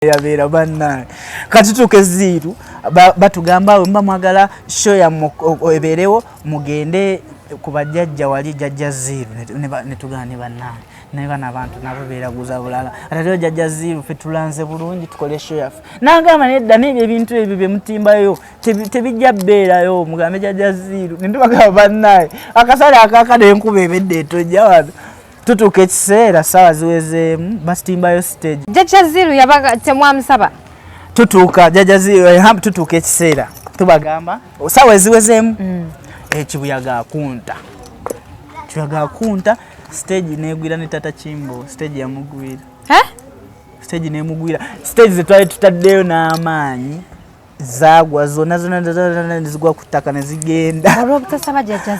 yabeera banna kati tukeziru batugamba mba mwagala show ya eberewo mugende kubajjajja wali jajja ziru ne tugane banna naye bana abantu nabo beeraguza bulala atatyo jajja ziru fe tulanze bulungi tukole show yafe nagamba nedda n'ebyo ebintu ebyo bye mutimbayo tebijja bbeerayo mugambe jajja ziru ne tubagamba banna akasale akakade enkuba ebedde etojja wano tutuuka ekiseera ssaawa ziwezeemu basitimbayo stage jajja ziru yabaga temwamusaba tutuuka jajja ziru tutuuka ekiseera tubagamba ssaawa eziwezeemu ekibuyaga akunta stage negwira ne tata Kimbo stage yamugwira stage nemugwira stage zetwali tutaddeyo n'amaanyi zagwa zona zigwa kutaka ne zigenda olwobutasaba jajja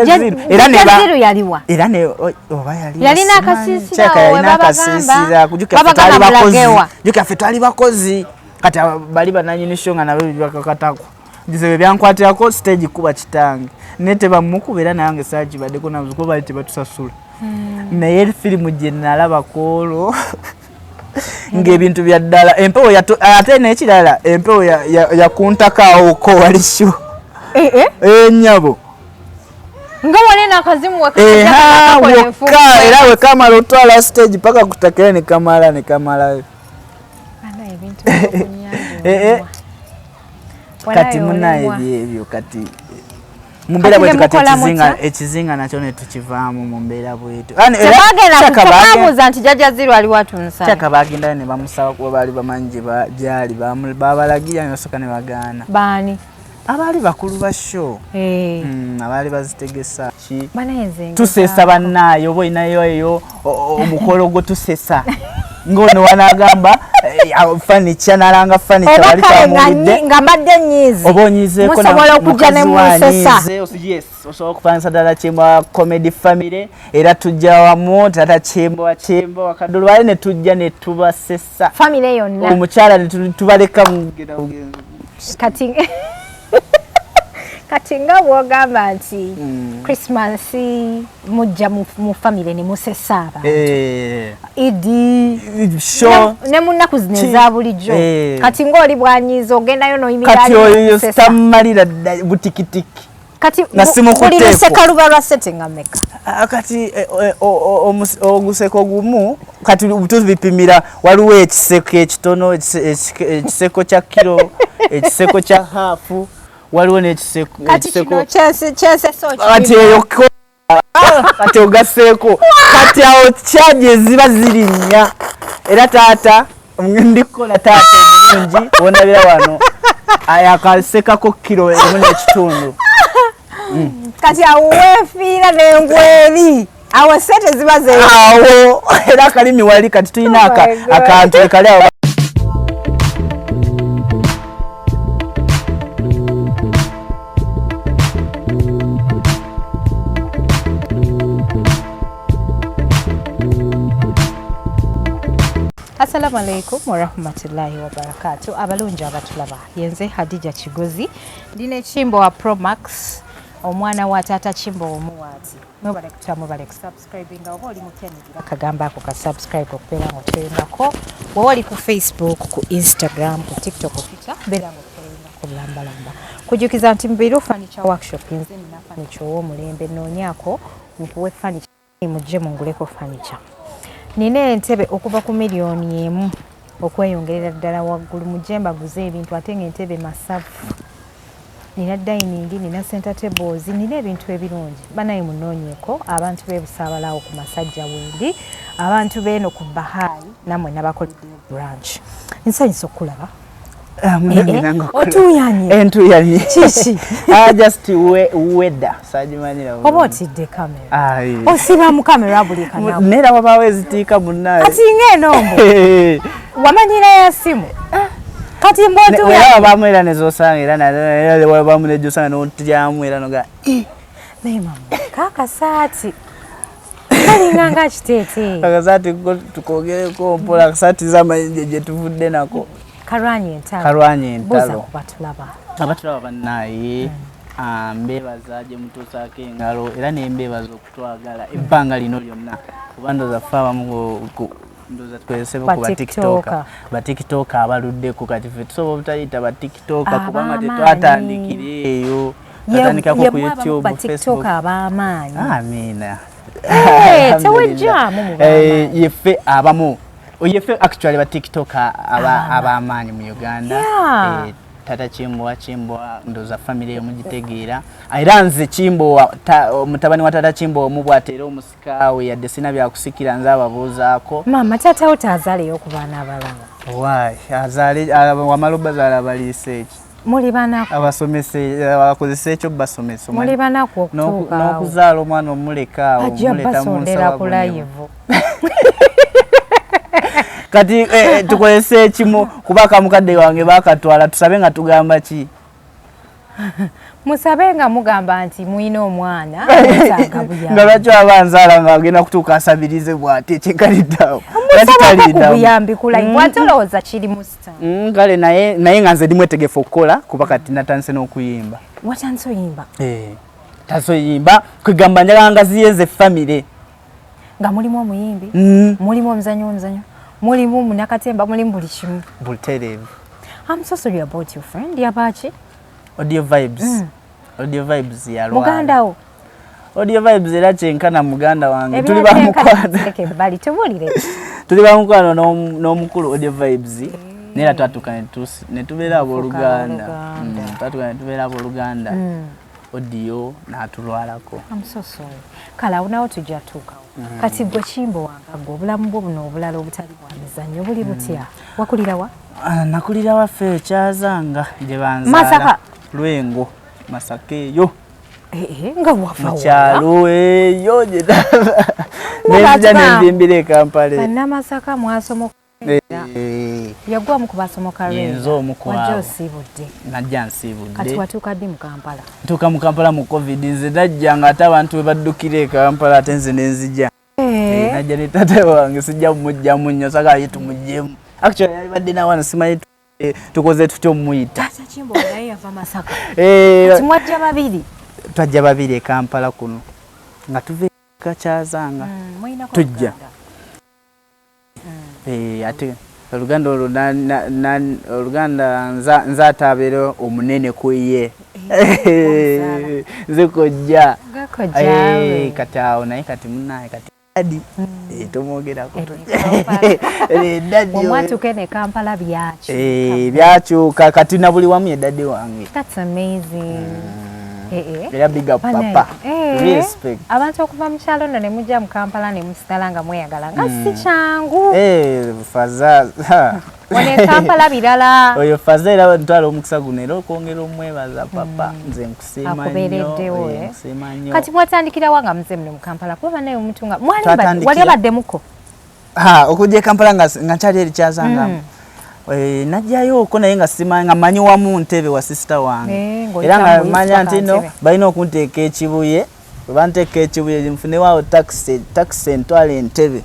ziru era ne ziru yaliwa era ne oba yalina akasisira yalina akasisira kujuka fe twali bakozi kati bali bananyini shonga nabo bakakatako Jisebe byankwatirako stage kuba kitange nete bamukubera nange saji badeko nazuko bali tebatusasula naye film je nalaba kolo ngebintu bya ddala empewo ate nekirala empewo ya kuntaka ko walisho nyabo nga wale na kazimu waka era we kamera utwala stage paka kutakira ne kamera ana ebintu byokunyanja kati munaye ebyo kati mumbera bwetu kati ekizinga nakyo ne tukivaamu mumbera bwetu tebagenda nti jajja ziru ali watu nsala chaka bagenda ne bamusaba kuba bali bamanyi gyali babalagira nebasoka ne bagaana baani abali bakulu ba show abali bazitegesa tusesa bannayo oba inayo eyo omukolo gwo tusesa ngono wanagamba furniture nalanga furniture wali tamulide ngambadde nyizi obonyize ko musobola okujja ne musesa yes osobola kufanisa ddala Kimbo comedy family era tujja wamu tata Kimbo wakadulu wali ne tujja ne tubasesa family yonna omukyala ne tubaleka mugenda kati nga bwogamba nti Christmas mujja mu family ne musesa abantu idi show ne munaku zineza bulijjo kati ng'oli bwanyiza ogendayo noyimira kati oyo stammalira butikitiki kati buli sekaluba lwa setting ameka kati oguseko gumu kati tubipimira waliwo ekiseko ekitono ekiseko kya kilo ekiseko kya hafu waliwo n'ekiseko kati eyo kati ogaseeko kati awo kyaje ziba ziri nnya era taata ndikola taata omulungi wonabira wano ayakasekako kilo emu n'ekitundu kati awo weefiira n'engweri awo sente ziba awo era akalimi wali kati tulina akantu ekali awo Assalamu alaikum wa rahmatullahi wa barakatuh. Abalungi abatulaba. Yenze Hadija Kigozi. Ndine Kimbo wa Pro Max. Omwana wa tata Kimbo omuwazi. Mwebale subscribing oba oli mutyanira kagamba ako ka subscribe okupera ngotendako. Wali ku Facebook, ku Instagram, ku TikTok, ku Twitter, bera ngotenda ku lamba. Kujukiza nti Mbiru Furniture Workshop yenze nina furniture wo mulembe nonyako nkuwe furniture mujje munguleko furniture. Nina entebe okuva ku miliyoni emu okweyongerera ddala waggulu mujemba guze ebintu ate ng'entebe masafu nina dining nina center tables nina ebintu ebirungi banaye munoonyeko abantu b'ebusaabalawo ku Masajja wendi abantu b'eno ku Bahari namwe nabakoledde branch nsanyusa okulaba otuyanye entuyanye kiki just weather sajimanyira oba otidde kamera osiba mu kamera buli kanamu nera wabawe ezitiika munnaye kati ng'enombo wamanyira ya simu kati mbotu ya bamwera nezosanga era na wabamune josanga n'otyamu era noga naye mama kaka saati kalinganga kitete akasati tukogereko mpola akasati z'amayinje gye tuvudde nako karwanye entalo abatulaba bannaye mbebaza gye mutuusaako engalo era nembebaza okutwagala ebbanga lino lyonna kuba ndoza ffe abamu ndoza twesebe ku TikTok abaludde ku kati fe tusobola obutayita ba TikTok kubanga tetwatandikira eyo tatandikako ku YouTube Facebook abamaanyi amina tewejjamu yefe abamu yefe actually ba TikTok abamaanyi mu Uganda tata Chimbwa ndoza family yomugitegeera era nze Chimbwa mutabani wa tata Chimbwa omubwatera omusikawe yadde sina byakusikira nze ababuuzaako mama tata otazaaleyo ku baana abalala why azale wamaloba zala bali research muli banako abasomese abakozesa ekyo basomesa muli banako okutuuka n'okuzaala omwana omuleka omuleta mu nsaba ku live kati tukozesa ekimu kubaka mukadde wange bakatwala tusabe nga tugamba ki musabe nga mugamba nti muina omwana nga lwaki abanzaala nga agenda kutuuka asabirize bw'ate ekyenkaliddawo buyambi kulayi bwatolowooza kiri mu sita kale naye nga nze ndimwetegefu okukola kuba kati natandise n'okuyimba watandise oyimba tasoyimba kwegamba njagala nga ziyeze famire nga mulimu omuyimbi mulimu omuzanyo mulimu munakatemba mulimu buli kimu butereevu. I'm so sorry about your friend yabaki Audio Vibes Audio Vibes ya lwa muganda wo Audio Vibes era kyenkana muganda wange tuli ba mukwano bali tubulire tuli ba mukwano n'omukulu Audio Vibes nera twatuka ne tubeera abooluganda twatuka ne tubeera abooluganda audio n'atulwalako. I'm so sorry kala unawo tujja tuuka kati gwe Chimbwa wange obulamu bwo buno obulala obutali bwa mizannyo buli butya wakulira wa nakulira waffe ekyazanga gye banzaala Masaka Lwengo Masaka eyo nga wafa mukyalo eyo gye nezija nenzimbira e Kampala bannamasaka mwasomoka yagwa mu kubasomoka Lwengo wajja osiibudde najja nsiibudde kati watuuka ddi mu Kampala ntuuka mu Kampala mu covid nze najja nga ate abantu bwe baddukira e Kampala ate nze nenzija najja ne taata wange sijja mumugjamu nnyo saka ye tumuggyemu actually yalibadde nawana simanyi tukoze tutyo muyita Tata Chimbwa naye yava Masaka kati mwajja babiri twajja babiri e Kampala kuno nga tuve kakyazanga tujja ate oluganda olwo oluganda nzatabeere omunene ku ye nze kojja kati awo naye kati munaye kati dadi tomwogerako omwatuuka ne Kampala byakyuka kati na buli wamu ye dadi wange. That's amazing. Era big up papa. Respect. Abantu okuva mu kyalo nno ne mujja mu Kampala ne musitala nga mweyagala nga si kyangu. Faza. Wane Kampala birala. Oyo faza era ntwala omukisa guno era okwongera omwebaza papa nze nkusiima nnyo. Akubeereddewo kati mwatandikira wanga muze mu Kampala kuba naye omutunga wali abaddemuko. Okujja e Kampala nga nkyali eri kyazangamu. Najjayo okwo naye nga simanyi nga manyi wamu Ntebe wa sister wange era nga manya nti no balina okunteeka ekibuye bwe banteeka ekibuye nfune waawo taxi ntwale Ntebe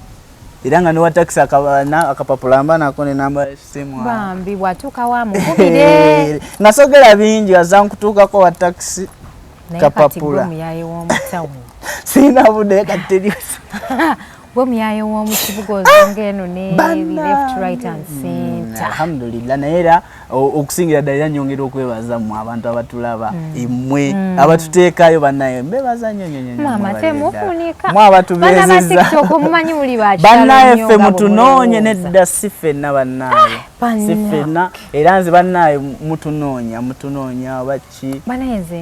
era nga newa taxi akapapula mba nako ne namba y'essimu bambi bwatuuka wa mukubire nga sogera bingi aza nkutuukako wa taxi kapapula omuyaye w'omutawuni sirina budde kati omuyaye w'omu kibuga ozonga eno ne left right and center. Alhamdulillah naye era okusingira ddala nyongera okwebaza mu abantu abatulaba mmwe abatuteekayo bannaye mbebaza nnyo mama temufunika mwe abatubeezezza mumanyi muli bannaye ffe mutunoonye nedda si ffenna bannaye si ffenna era nze bannaye mutunoonya baki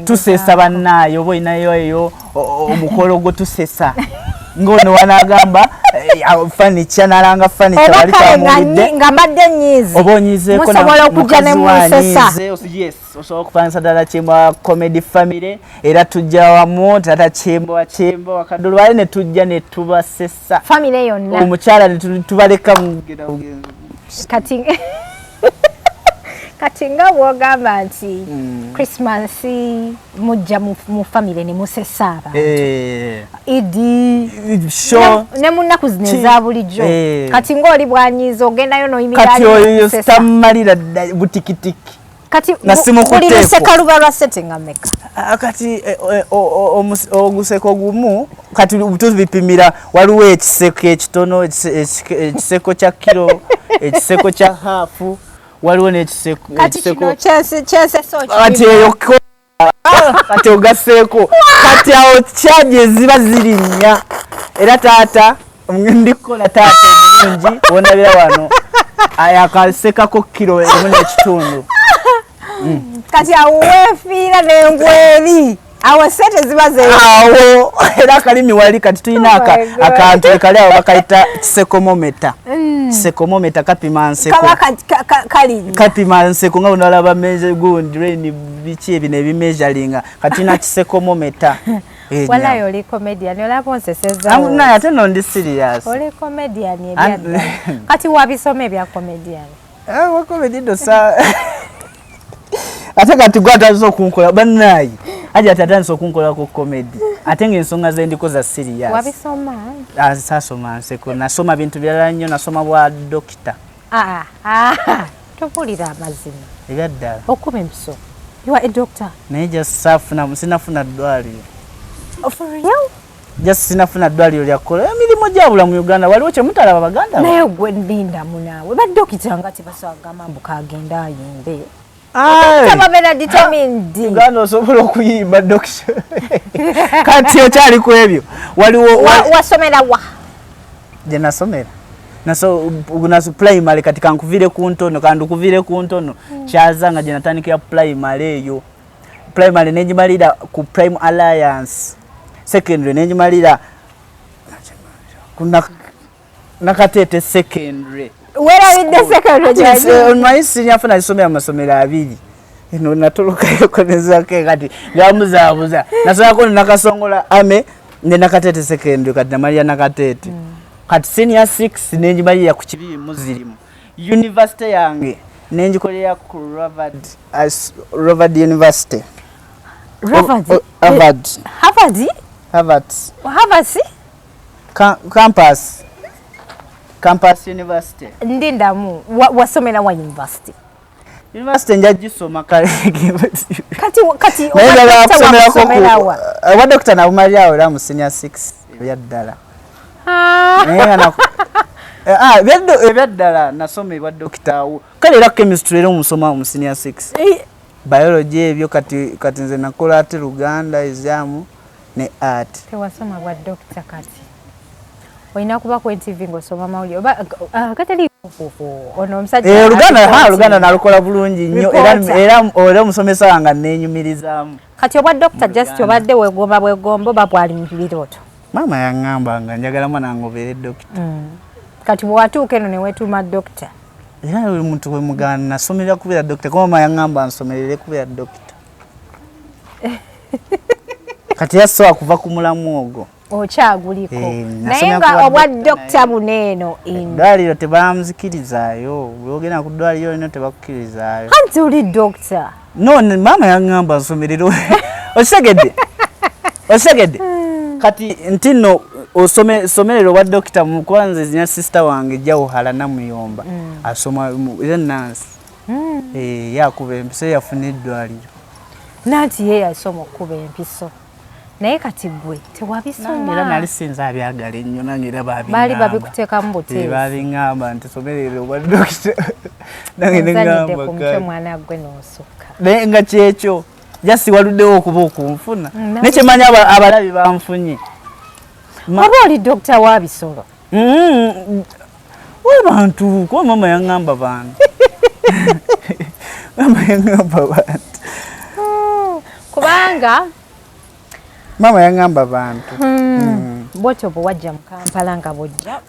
tusesa bannaye oba olinayo eyo omukolo gwe tusesa ngono wanagamba furniture nalanga furniture wali tamulidde nga mbadde nyizi oba onyizeeko musobola okujja ne musesa yes osobola okufaanisa ddala Chimbwa comedy family era tujja wamu tata Chimbwa wakadulu wali ne tujja ne tubasesa family yonna omukyala ne tubaleka mugenda bugenzi kati nga bwogamba nti Christmas mujja mu family ne musesa abantu idi ne munaku zino eza bulijjo kati ng'oli bwanyiza ogendayo n'oyimirira kati oyo sitamalira butikitiki kati nasimukuteeko buli lusekaluba lwa setting ameka kati oguseko gumu kati tubipimira waliwo ekiseko ekitono ekiseko kya kilo ekiseko kya haafu waliwo n'ekiseko kati eyo kati ogaseeko kati awo kyaje ziba ziri nnya era taata ndikola taata omulungi wonabira wano ayakasekako kilo emu n'ekitundu kati awo weefiira n'engweri awo sente ziba awo era akalimi wali kati tulina akantu kali awo bakayita kisekomometa kisekomometa kapima nseko kapima nseko nga unalaba measure gundi rain biki ebine ebimeasuringa kati na kisekomometa wala yoli comedian olaba onseseza na ate no ndi serious oli comedian ebyadda kati wabisome bya comedian wa comedian dosa ate kati gwatazo kunkola bannayi aje atatandise okunkola ku comedy ate ng'ensonga ze ndiko za serious wabisoma sasoma nseko nasoma bintu byala nnyo nasoma bwa dokita topulira amazima ebyaddala okuba empiso you are a doctor naye just sinafuna ddwaliro for real just sinafuna ddwaliro lyakola emirimu gyabula mu Uganda waliwo kyemutalaba baganda naye gwe ndinda munaawe badokita nga tebasobola mbu kagenda ayimbe Tababera determined. Uganda osobola okuyimba dokita. Kati okyali ku ebyo. Waliwo wasomera wa. Je nasomera. Naso unasu primary katika nkuvire ku ntono kandi kuvire ku ntono. Kyazanga je natandikira primary eyo. Primary nenjimalira ku Prime Alliance. Secondary nenjimalira kuna nakatete secondary. Where are in the secondary? On my senior fana isomera amasomero abiri. Ino natoloka yokoneza ke kati ngamuzabuza. Nasoya ko nakasongola ame ne nakatete secondary kati namaliya nakatete. Kati senior 6 nenjimalira ku kibiri muzirimu. University yange nenjikolera ku Harvard University. Harvard Campus University. Ndindamu wasomera wa university. University njajisoma kale. Kati wa doctor na Maria ora mu senior 6 ebyaddala. Ebyaddala nasome wa doctor. Kale era chemistry era umusoma mu senior 6. Biology ebyo kati nze nakola ate Luganda exam ne art. Tewasoma wa doctor kati. Oina kuba ku TV ngosoma mawulire katali ono omusajja Luganda nalukola bulungi nnyo era omusomesa wange nenyumirizaamu kati obwa doctor just obadde wegomba bwegombo babwali mu birooto mama yangamba nga njagala mwana wange obeere doctor kati bwatuuka eno ne weetuma doctor era buli muntu we muganda nasomerera kubeera doctor ko mama yangamba nsomerere kubeera doctor kati yasobola kuva ku mulamu ogwo okyaguliko naye nga obwa dokita buneeno eddwaliro tebamuzikirizayo bwogenda ku ddwaliro lino tebakukirizaayo anti oli dokita no maama yaŋŋamba nsomerero okitegedde kati nti nno osomerero obwa dokita mukwanze zina sisita wange jawuhala namuyomba asoma era nansi yakuba empiso yafuna eddwaliro nanti ye yasoma okuba empiso naye kati gwe tewabisoma era nali sinza abyagala ennyo nange era baali babikuteekamu buteezi babiŋŋamba nti somerero obwa dokita nange neŋŋamba ku mutwe mwana gwe n'osukka naye nga kyekyo jasi waluddewo okuba okunfuna nekyemanya abalabi banfunye oba oli dokita wa bisolo we bantu kuba mama yaŋŋamba bantu mama yaŋŋamba bantu kubanga mama yaŋŋamba bantu bwotyo bwe wajja mu Kampala nga bwojja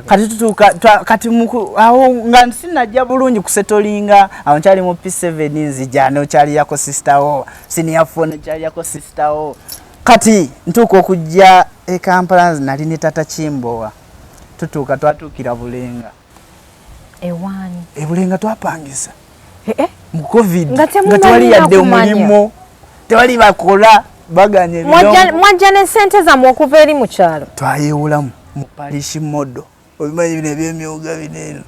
kati tutuuka kati awo nga sinajja bulungi kusetolinga awo nkyali mu P7 nzija nokyaliyako sistawo senior 4 nokyaliyako sistawo kati ntuuka okujja e Kampala nali ne tata Kimbowa tutuuka twatuukira Bulenga ewani Bulenga twapangisa mu COVID nga tewali yadde omulimu tewali bakola baganye mwajja ne sente zammwe okuva eri mu kyalo twayewulamu mu parish modo obimanyi bino ebyemyuga bineeno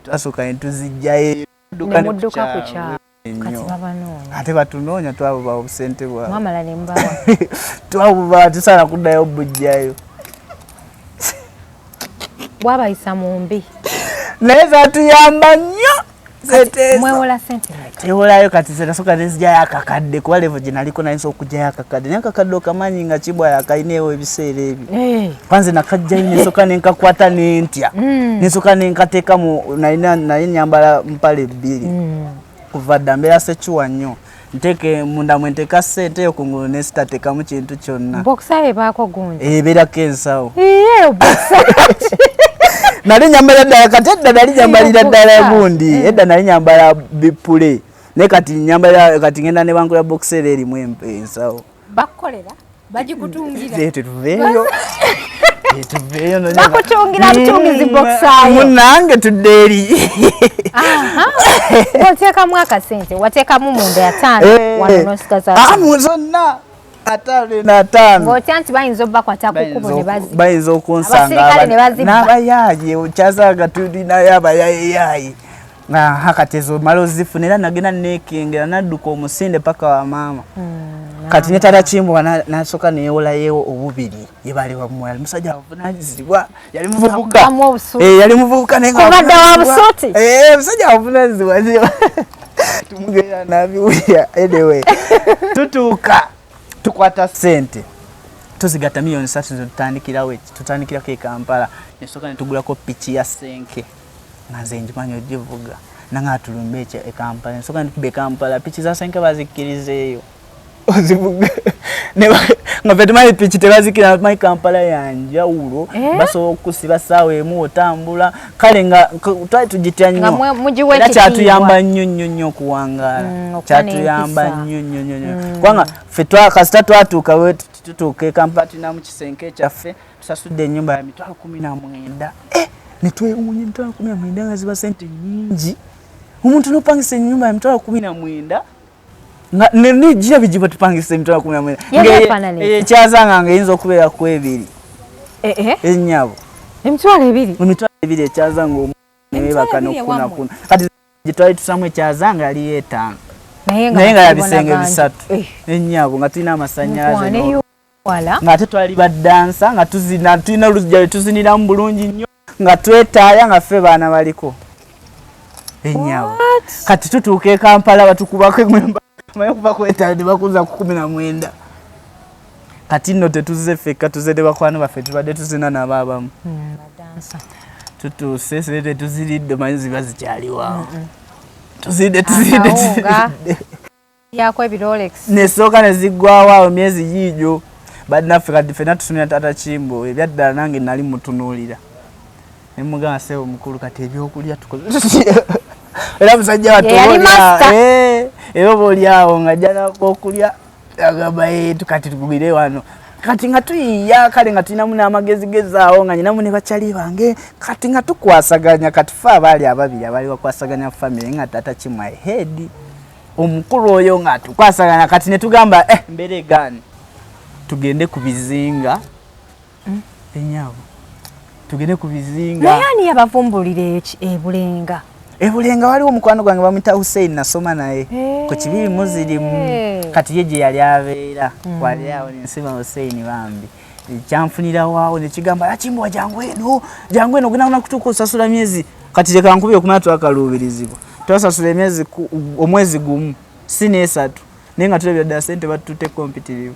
twasooka ne tuzijjayo mudduka ku kyalo kati babanoonya ate batunoonya twabuba obusente bwabwe mwamala ne mbawa twabuba tusaana kuddayo bujjayo bwabayisa mu mbi naye zatuyamba nnyo mwewola sente tewolayo kati zenasooka nezijayo akakadde kuba levo gye naliko nayinza okugyayo akakadde naye akakadde okamanyi nga Kibwa yakaineewo ebiseera ebyo kwanze nakajjayo nensooka nenkakwata nentya nensooka nenkateeka naye nyambala mpale 2 kuva dda mbeera sekiwa nnyo nteeke munda mwe nteeka ssente eyo kungulu nesitateekamu kintu kyonna bokisa ebaako gundi ebeerako ensawo bokisa nali nyambala ddala kati edda nali nyambalira ddala gundi edda nali nyambala bipule naye kati nyambala kati ngenda ne bankula boxer erimu ensawo bakukolera bagikutungira tetuveeyo bakutungira butungizi boxayo munange tudde eri oteekamu akasente wateekamu munda 5 wano nosikaza zonna 5 ng'otya nti bayinza obbakwata ku kkubo ne bayinza okunsanga n'abayaaye okyazaga tulinayo abayayeyaye nga kati ezo mala ozifuna era nagenda neekengera nadduka omusinde paka wa maama kati ne tata Kimbwa nasooka neyewolayo obubiri yebali wamuwala musajja avunanyizibwa yali muvubuka yali muvubuka obadde wa busuuti musajja avunanyizibwa tumugenda nabiwulira anyway tutuuka tukwata sente tuzigatta miliyoni 3 tutandikirako e Kampala nesooka netugulako piki ya senke nga nze njimanyi ogivuga nanga atulumba e Kampala nesooka netubba e Kampala piki za senke bazikkirizeeyo ozivuga nga fe tumanyi piki tebazikira manyi Kampala yanjawulo basobola okusiba ssaawa emu otambula kale nga twali tugitya nnyo era kyatuyamba nnyo okuwangaala kyatuyamba nnyo kubanga fe kasita twatuuka tutuuka e Kampala tulina mu kisenke ekyaffe tusasudde ennyumba ya mitwalo 19 netwewuunya emitwalo 19 nga ziba sente nnyingi omuntu n'opangisa ennyumba ya mitwalo 19 nijja bijiba tupangisa emitwalo 19 ekyazanga nga eyinza okubeera ku 2 ennyabo emitwalo 2 ekyazanga omwebaka n'okuna kati gyetwali tusamu ekyazanga yali 5 naye nga yabisenge 3 ennyabo nga tulina amasannyalaze nga ate twali baddansa nga tuzina tulina oluzijja lwetuziniramu bulungi nnyo nga twetaaya nga ffe baana baliko ennyabo kati tutuuka e Kampala batukubako engwemba maye kuva kwetaaya ne bakuza ku 19 kati nno tetuze ffekka tuze ne bakwano baffe tubadde tuzina nabo abamu tutuuse sente tuziridde manyi ziba zikyaliwaawo tuzidde yako ebirolex nesooka ne ziggwawo awo myezi giigyo badinaffe kati ffenna tutunira tata Kimbwa ebyaddala nange nali mutunuulira ne mugamba ssebo mukulu kati ebyokulya tukoze era musajja watubulya era oba oli awo nga jjanako okulya agamba kati tugwire wano kati nga tuyiya kale nga tulinamu n'amagezigezi awo nga nyinamu ne bakyali bange kati nga tukwasaganya kati fe abaali ababiri abali bakwasaganya famire nga tata Kimbwa head omukulu oyo nga tukwasaganya kati ne tugamba mbeera egaani tugende ku bizinga ennyabo tugende ku bizinga naye ani yabavumbulira ebulenga ebulenga waliwo omukwano gwange bamwita Hussein nasoma naye ku kibiri muzirimu kati ye gye yali abeera wali awo nensima Hussein bambi kyanfunira waawo nekigamba Kimbwa jangu eno ogenda kutuuka osasula myezi kati leka nkubye okumala twakaluubirizibwa twasasula omwezi gumu si n'3 naye nga tulabira ddala sente batutte competitive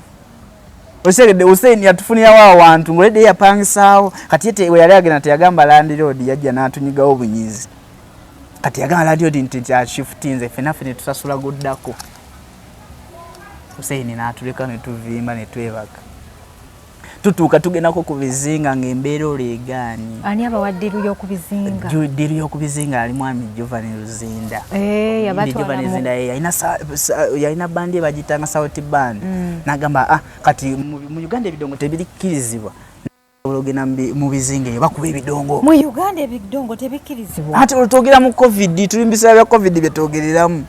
osegedde Hussein yatufunira waawo wantu ngoledde yapangisaawo kati yete we yali agenda teyagamba landlord yajja n'atunyigawo obunyizi kati yagamba landlord nti ashifutinze ffenaffe ne tusasula guddako Hussein n'atuleka ne tuvimba ne twebaka tutuuka tugendako ku bizinga ng'embeera oleegaani ani abawadde diru y'okubizinga diru y'okubizinga ali mwami Giovanni Luzinda yabatwala yalina bandi bagitanga South Band n'agamba kati mu Uganda ebidongo tebirikkirizibwa ologena mu bizinge bakuba ebidongo mu Uganda ebidongo tebikirizibwa ate olutogera mu covid tulimbisa bya covid betogereramu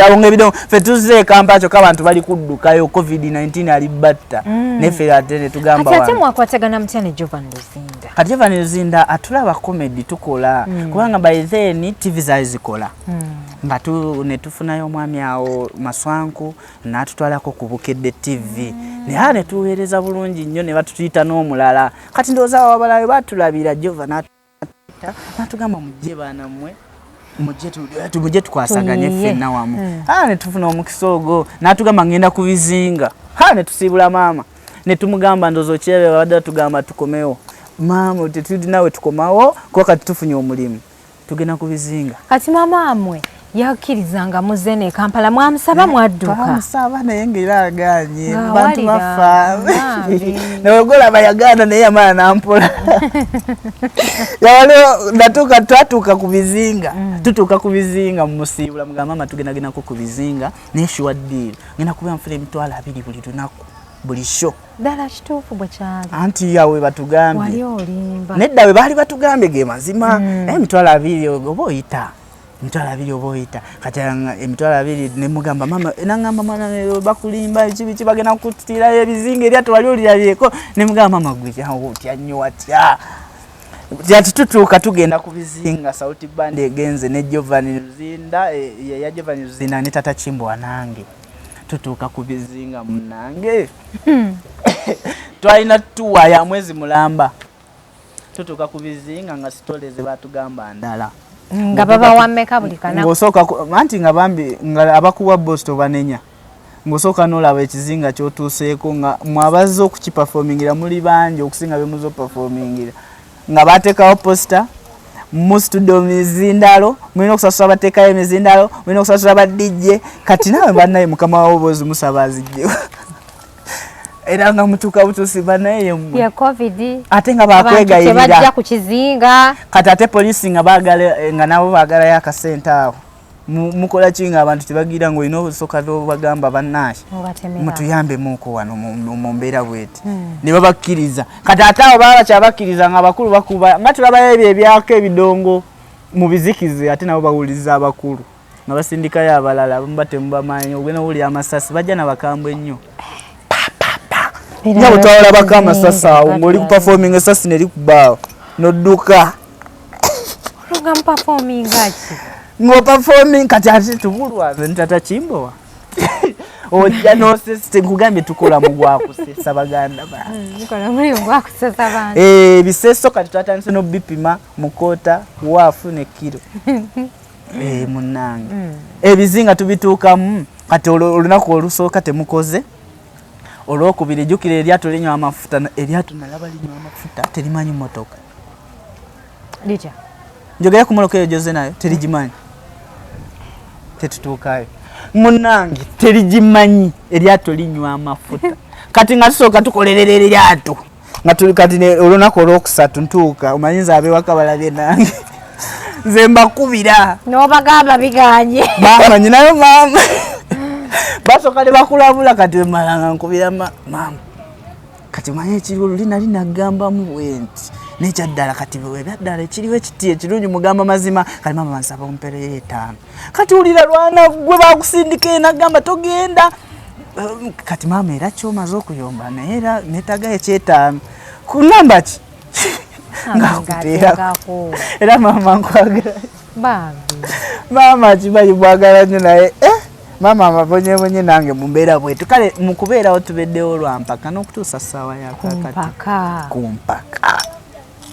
abo ngebidongo fe tuze kampacho kabantu bali kuddukayo covid-19 ali batta nefe ate tugamba ate mwakwatagana mtyane Jovan Luzinda kati Jovan Luzinda atulaba comedy tukola kubanga by then TV zazikola nga ne tufunayo omwami awo Maswanku natutwalako ku Bukedde TV ne tuweereza bulungi nnyo ne batuyita n'omulala kati ndoza wabalayo batulabira Jovan natugamba mujje bana mmwe mujje tukwasaganye ffenna wamu ne tufuna omukisa ogwo natugamba ngenda kubizinga ne tusibula maama ne tumugamba ndozo kyebe wadde tugamba tukomewo maama tetudi nawe tukomawo kwa kati tufunye omulimu tugenda kubizinga kati mama amwe yakirizanga muzene Kampala mwamusaba mwadduka mwamusaba naye ngiraganye bantu bafa nawegola bayagana naye amana nampola yawalo natuka twatuka kubizinga tutuka kubizinga musibula mugamba mama tugenda ko kubizinga neshuwa deal ngenda kuba mfire mitwala 2 buli tunaku buli show dala kituufu bwe kyali anti yawe batugambye wali olimba nedda we bali batugambye ge mazima mitwala 2 oboyita mitwala 2 oboyita kati emitwala 2 ne mugamba mama nangamba mwana bakulimba ekibi bagena kutira ebizinga eryatu wali oliyabyeko ne mugamba mama gwe otya nnyo watya Jati tutuka tugenda kubizinga Sauti Band egenze ne Jovan Luzinda ya Jovan Luzinda ne Tata Chimbo wanange tutuka kubizinga munange twaina tuwa ya mwezi mulamba tutuka kubizinga nga stoleze batugamba ndala nga baba wameka bulikana ngosoka anti nga bambi nga abakuwa Boston banenya ngosoka nolaba ekizinga kyotuseeko nga mwabazo okukiperformingira muri banje okusinga bemuzo performingira nga batekawo poster mu studio mizindalo mwino kusasula batekayo emizindalo mwino kusasula ba DJ kati nawe banaye mukama wabozi musabazije era nga mutuka butusi banaye ya covid ate nga bakwega irira bajja ku kizinga kati ate police nga bagale nga nabo bagala ya kasenta awo mukola kinga abantu tebagira ngo ino soka byo bagamba banashi mutuyambe muko wano mu mbera bwete ne babakiriza kati atawo baba kyabakiriza nga bakulu bakuba ngati babaye ebyako ebidongo mu bizikize ate nabo bawuliza abakulu nabasindika yabalala mbate mbamanyi ogena uli amasasi bajja nabakambwe nnyo nyabo twala bakama sasa ngoli ku performing sasa neri kubawo nodduka program performing achi ngo performing kati ati tubulwa Tata Chimbo ojja no siste kugambe tukola mugwa kusesa baganda ba nikola muri mugwa kusesa bana biseso kati twatanse no bipima mukota wafu ne kilo munange ebizinga tubituka kati olunako olusoka temukoze olwokubiri jukire eryato linywa amafuta eryato nalaba linywa amafuta terimanyi motoka lija njogera kumolokeyo Jose nayo terijimanyi tetutukayo munange terijimanyi eryato linywa amafuta kati ngasoka tukolerera eryato nga tuli kati olunako olwokusatu ntuuka omanyinza abe wakabalabye nange nze mbakubira n'obagamba biganye bamanyi nayo mama basoka ne bakulabula kati malanga nkubira mama kati manye ekiriwo lina gamba mu bwenti nekyaddala kati bwe byaddala ekiriwo ekiti ekirungi mugamba mazima kali mama bansaba ompereye 5 kati ulira lwana gwe bakusindika nagamba togenda kati mama era kyomaze okuyomba naye netaga eky'etaano kunamba ki ngakuteerako era mama nkwagala mama kibayi bwagala nnyo naye mama amabonyebonye nange mumbeera bwetu kale mukubeerawo tubeddewo lwampaka n'okutuusa ssaawa yakakati kumpaka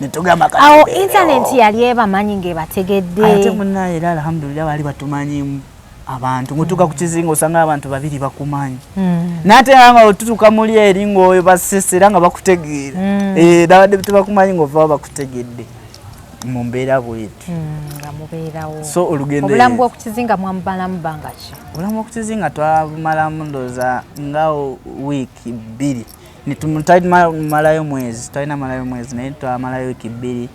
netugamba kati awo internet yali ebamanyi ng'ebategedde ate munnaye era alhamdulillah bali batumanyimu abantu ngutuka ku kizinga osanga abantu babiri bakumanyi nate nga otutuka muli eri ng'oyo basesera nga bakutegeera dabadde tebakumanyi ng'ovaawo bakutegedde mu mbeera bwetu nga mubeerawo so olugendo obulamu bw'okukizinga mwamubalamu bbanga ki obulamu bw'okukizinga twamalamu ndooza ngawo wiiki 2 netumalayo mwezi twalina malayo mwezi naye twamalayo wiiki 2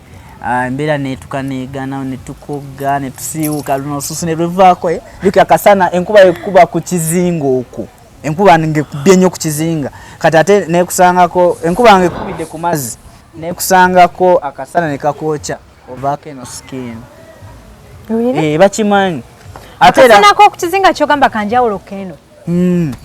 embeera netukanegana netukoga netusiiwuka luno osusu ne luvaako luki akasana enkuba ekuba ku kizinga okwo enkuba ngekubye nnyo ku kizinga kati ate nekusangako enkuba ngekubidde ku mazzi nekusangako akasana ne kakookya ovaako eno skin bakimanyi ate era akasanako ku kizinga kyogamba kanjawulo keno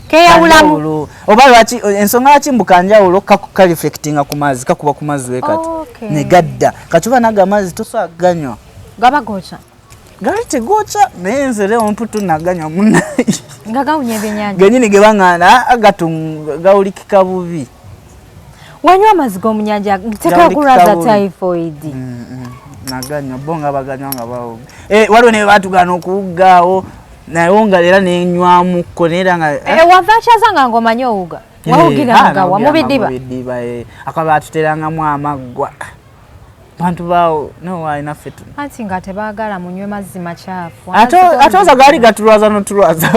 keyawulamu oba lwaki ensonga lwaki mbu kanjawulo kareflectinga ku mazzi kakuba ku mazzi we kati ne gadda kati oba naga amazzi tosobola ganywa gaba gookya gali tegookya naye nze leo mputu naganywa munnaye nga gawunya ebyennyanja genyini ge baŋŋaana gawulikika bubi wanywa amazzi g'omunyanja tekakulwaza typhoid naganywa bo nga baganywa nga bawoga waliwo ne batugana okuwuggaawo naye nga era nenywamukko naye era nga wava akyazanga ng'omanyi owuga wawugiranga mu bidiba akaba atuterangamu amaggwa bantu baawo nowaalinaffe anti nga tebaagala munywe mazzi makyafu ate oza gaali gatulwaza notulwaza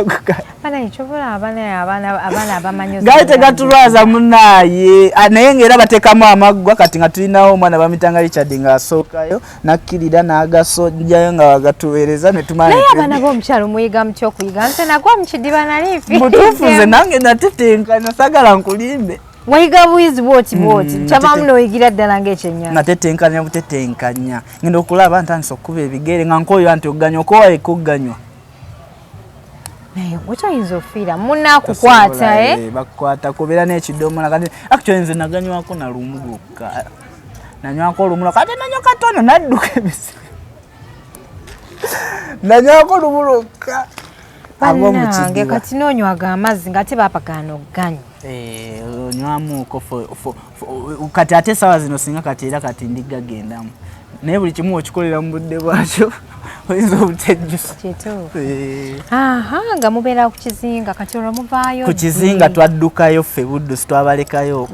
abaana abamanyi gaali tegatulwaza munaaye naye ngaera bateekamu amaggwa kati nga tulinawo omwana bamitanga Richard ng'asookayo nakkirira n'agasojjayo nga bagatuweereza naye abaana b'omukyalo muyiga mutya okuyiga nze nagwa mu kidiba naliifi mutuufu nze nange natetenkanya sagala nkulimbe wayiga buyizi bwoti kyavaamu n'oyigira ddala ng'ekyennyanja natetenkanya butetenkanya ngenda okulaba ntandisa okkuba ebigere nga nkoyo anti oganywa okowaleka oganywa naye gwekyayinza ofiira munakukwata bakukwata kubeera n'ekidomola kati actually nze naganywako na lumu gwokka nanywako olumula kati nanywa katono nadduka ebisi nanywako lumu lwokka bannange kati noonywaga amazzi nga tebapagana oganywa onywamuko kati ate sawa zino singa kati era kati ndigagendamu naye buli kimu okikolera mu budde bwakyo oyinza obutejjusa nga mubeera ku kizinga kati olwo muvaayo ku kizinga twaddukayo ffe buddusi twabalekayo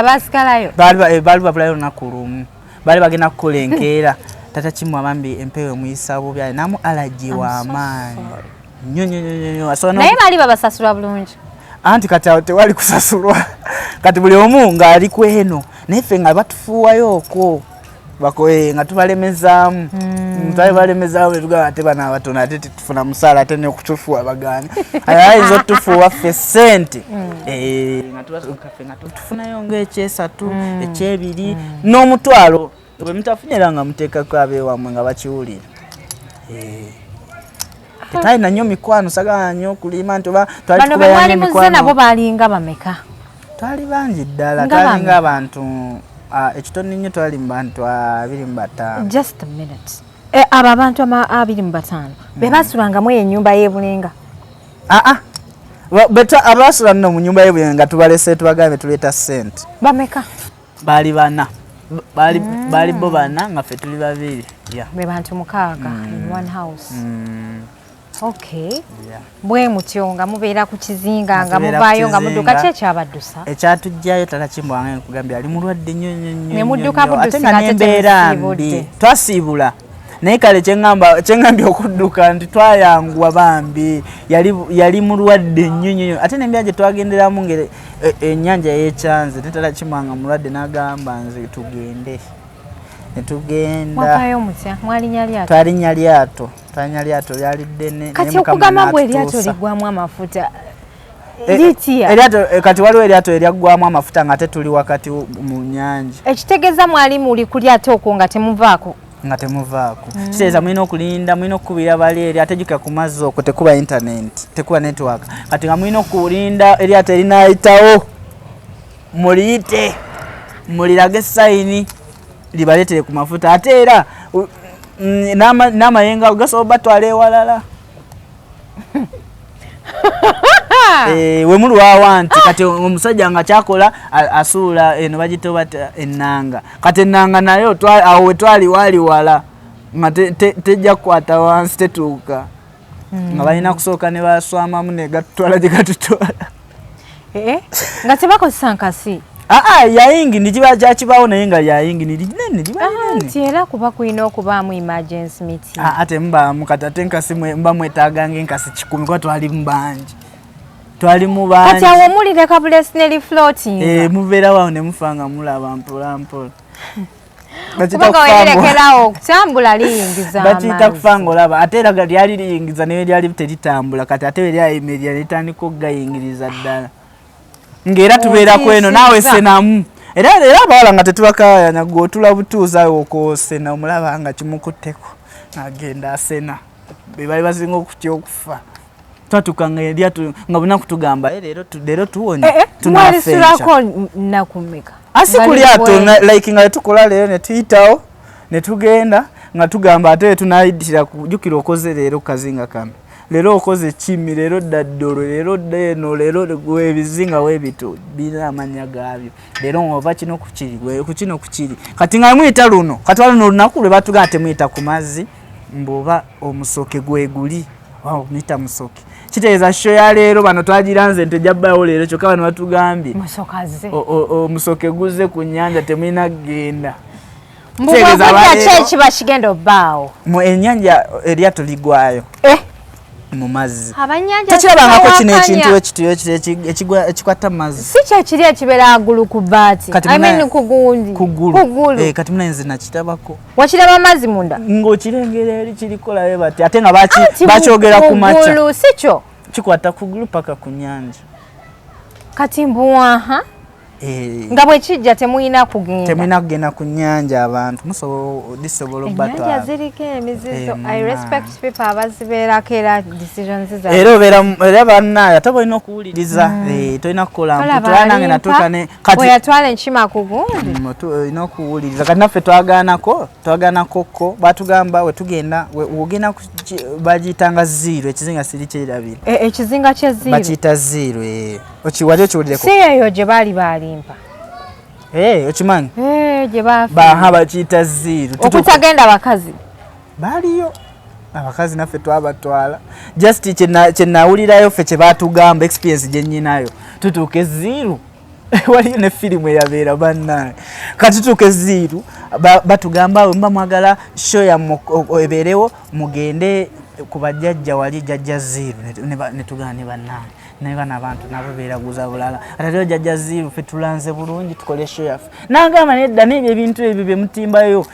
basikalayo baali babulayo olunaku lumu baali bagenda kukola enkeera tata kimu abambi empewo emuyisa bubi alinamu alaji w'amaanyi naye baali babasasula bulungi anti kati awo tewali kusasulwa kati buli omu ng'ali ku eno naye ffe nga batufuuwayo okwo nga tubalemezaamu tubalemezaamu netugamba ate bano abatono ate tetufuna musaala ate nekutufuuwa bagaana ayinza otufuuwa ffe ssente nga tufunayo ng'ekyesatu ekyebiri n'omutwalo bwe mutafunyera nga muteekako abeewammwe nga bakiwulira tetalina nnyo mikwano sagala nnyo okulima nti oba twali tukubayanga emikwano. Bano be mwali muzze nabo baalinga bameka? Twali bangi ddala, twalinga abantu ekitone nnyo twali mu bantu 25. Just a minute. Abo abantu 25 be basulangamu ennyumba y'ebulenga? Abasula nno mu nyumba y'ebulenga tubalese tubagambe tuleeta ssente. Bameka? Baali bana. Bali bo bana nga ffe tuli babiri. Be bantu 6 in one house. Okay. Bwe mutyo nga mubeera ku kizinga nga muvaayo nga mudduka ki ekyabaddusa? Ekyatujjayo tata Kimbwanga nkugambye ali mulwadde nnyo ne mudduka buddusi nga tetesiibudde. Twasiibula. Naye kale kyengambye okudduka nti twayanguwa bambi yali mulwadde nnyo ate n'embya gye twagenderamu ngere ennyanja y'ekyanze tata Kimbwanga mulwadde n'agamba nze tugende. Netugenda. Mwakayo mutya mwalinya lyato? Twalinya lyato. Twalinya lyato lyali ddene. Kati okugamba bwe lyato ligwamu amafuta. Litia. Elyato kati waliwo eryato eryaggwamu amafuta nga tuli wakati mu nnyanja. Ekitegeeza mwali muli ku lyato okwo nga temuvaako? Nga temuvaako. Kitegeeza mulina okulinda, mulina okukubira bali eryato ejjuka ku mazzi okwo tekuba internet, tekuba network. Kati nga mulina okulinda eryato erinaayitawo muliyite mulirage sayini libaletere ku mafuta ate era n'amayengo gasobola batwala ewalala. We mulwawa nti kati omusajja nga kyakola asuula eno bagitoba ennanga kati ennanga nayo awo we twali wali wala nga tejja kukwata wansi tetuuka nga balina kusooka ne baswamamu ne gatutwala gye gatutwala nga tebakozesa nkasi. Yayingi ndijiba kyakibaawo naye nga yayingi nene nti era kuba kulina okubaamu emergency meeting. Ate mbaamu kati ate enkasi mba mwetaaganga enkasi 10 kuba twali mu bangi. Twali mu bangi. Kati awo mulire kabulesi neri floating. Mubeera wawo ne mufanga mulaba mpola mpola. kubanga webirekerawo okutambula liyingiza amazzi bakiyita kufanga olaba ate era lyali liyingiza naye lyali teritambula kati ate lyayimirira litandika okugayingiriza ddala ng'era tubeera kweno naawe senamu era abawala nga tetubakayanya gweotula butuuzi awo okoosena omulaba nga kimukutteko agenda asena bebali basinga okutya okufa twatukanga eryatu nga bunaku tugamba leero tuwonye tunafenca nakumeka asi ku lyato like nga tukola leero ne tuyitawo ne tugenda nga tugamba ate tunayidira kujukira okoze leero kazinga kame leero okoze kimi leero daddolo leero deno leero webizinga webitu bina amanya gaabyo leero ngova kino kuchiri kati nga mwita luno kati wano lunaku lwe batugamba temuyita ku mazzi mboba omusoke gweguli wao mwita musoke kitegeeza show ya leero bano twagiranze ntejabbayo leero kyokka bano batugambye musokaze omusoke guze ku nnyanja temulina kugenda kiba kigenda obbaawo mu ennyanja eryato ligwayo mu mazzi abanyanja tekirabangako kino ekintu ekitiyo ekikwata mu mazzi si kyekiri ekibeera agulu ku bbaati kugulu kati munayinza nakitabako wakiraba amazzi munda ng'okirengera eri kirikolayo bati ate nga bakyogera ku makya si kyo kikwata kugulu paka ku nnyanja kati mbuwaha nga bwe kijja temulina kugenda ku nnyanja abantu disobola obbatwala ennyanja ziriko emizizo I respect people abazibeerako era decisions zaabwe era bannaye ate balina okuwuliriza tolina kukola nange natuuka kati yatwala enkima ku gundi olina okuwuliriza kati naffe twagaanakokko batugamba wetugenda wogenda bagiyitanga zero ekizinga siri kyerabira ekizinga kye zero bakiyita zero okiwali okiwulireko si eyo gye baali okimanyi gye bafa baha bakiyita zero okutagenda bakazi baaliyo abakazi naffe twabatwala just kyenawulirayo ffe kyebatugamba experience gyenyinayo tutuuke zero waliyo ne firimu eyabeera bannaye kati tutuuke zero batugamba awo mba mwagala show yammwe ebeerewo mugende ku bajjajja wali jjajja zero netugana ne bannaye naye bano abantu nabo beeraguza bulala ate lero jjajja zero ffe tulanze bulungi tukole show yaffe nagamba nedda n'ebyo ebintu ebyo bye mutimbayo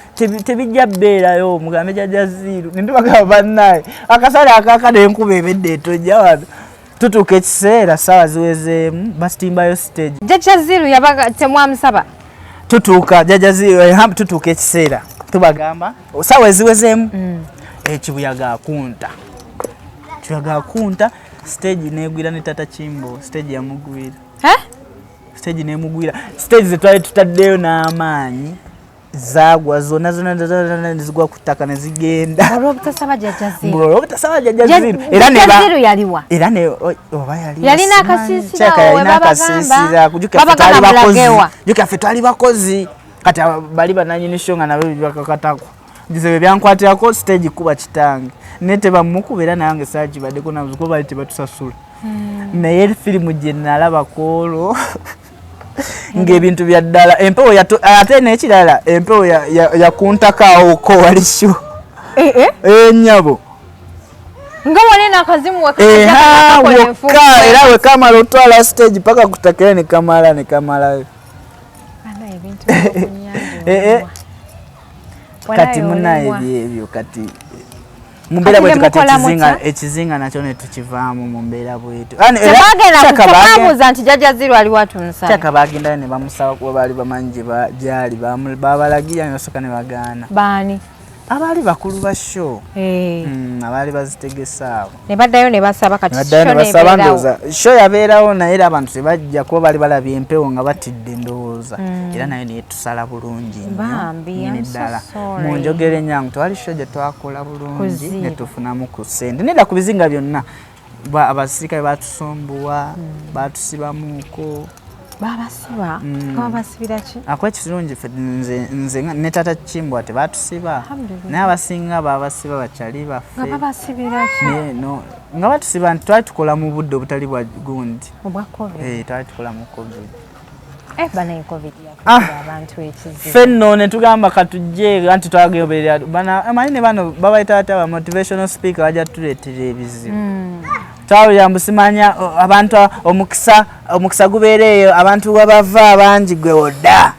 tebijja bbeerayo mugambe jjajja zero nendibagamba bannaye akasale akakana enkuba ebedde etojja wano tutuuka ekiseera ssaawa ziwezeemu basitimbayo stage jjajja zero yabaga temwamusaba tutuuka jjajja zero tutuuka ekiseera tubagamba ssaawa eziwezeemu kibuyaga akunta stage negwira ne tata Kimbo stage yamugwira stage nemugwira stage zetwali tutaddeyo n'amaanyi zagwa zonna zigwa ku ttaka ne zigenda olw'obutasaba jjajja zero era yalina akasiisira juka ffe twali bakozi kati bali bananyini show nga nabo bakakatako Jisebe byankwatirako stage kuba kitange nete bamukuba era nange saakibaddeko nabuzuko bali tebatusasula naye firimu gye nalaba koolo ng'ebintu bya ddala empewo ate n'ekirala empewo yakuntakaawo ko walisho ennyabo nga wone akazimu wokka era wekamala otwala stage paka kutakira ne kamalayo kati munaye ebyo kati mumbeera bwetu kati ekizinga nakyo ne tukivaamu mumbeera bwetu babuuza nti jjajja zero ali watu nsala kyaka bagendayo ne bamusaba kuba baali bamanyi gye gyali babalagira ne basooka ne bagaana baani abaali bakulu ba show abaali bazitegesa abo ne baddayo ne basaba kati show yabeerawo naye era abantu tebajja kuba baali balabye empewo nga batidde ndowooza era nayo niye tusala bulungi nnyo ddala mu njogera ennyangu tewali show gye twakola bulungi ne tufunamu ku ssente nedda ku bizinga byonna abasirikale batusombuwa batusibamuuko babasiba babasibira ki akwa ekirungi nze ne tata Kimbo ate batusiba naye abasinga babasiba bakyali baffe nga babasibira ki nga batusiba nti twali tukola mu budde obutali bwa gundi obwa covid twali tukola mu covid bana covid yakuba abantu ekizibu fenno ne tugamba katujje anti twagoberera bana amanyi ne bano babayita ate aba motivational speaker wajja tuleetera ebizibu twawulira simanya abantu omukisa gubeereeyo abantu wabava abangi gwe odda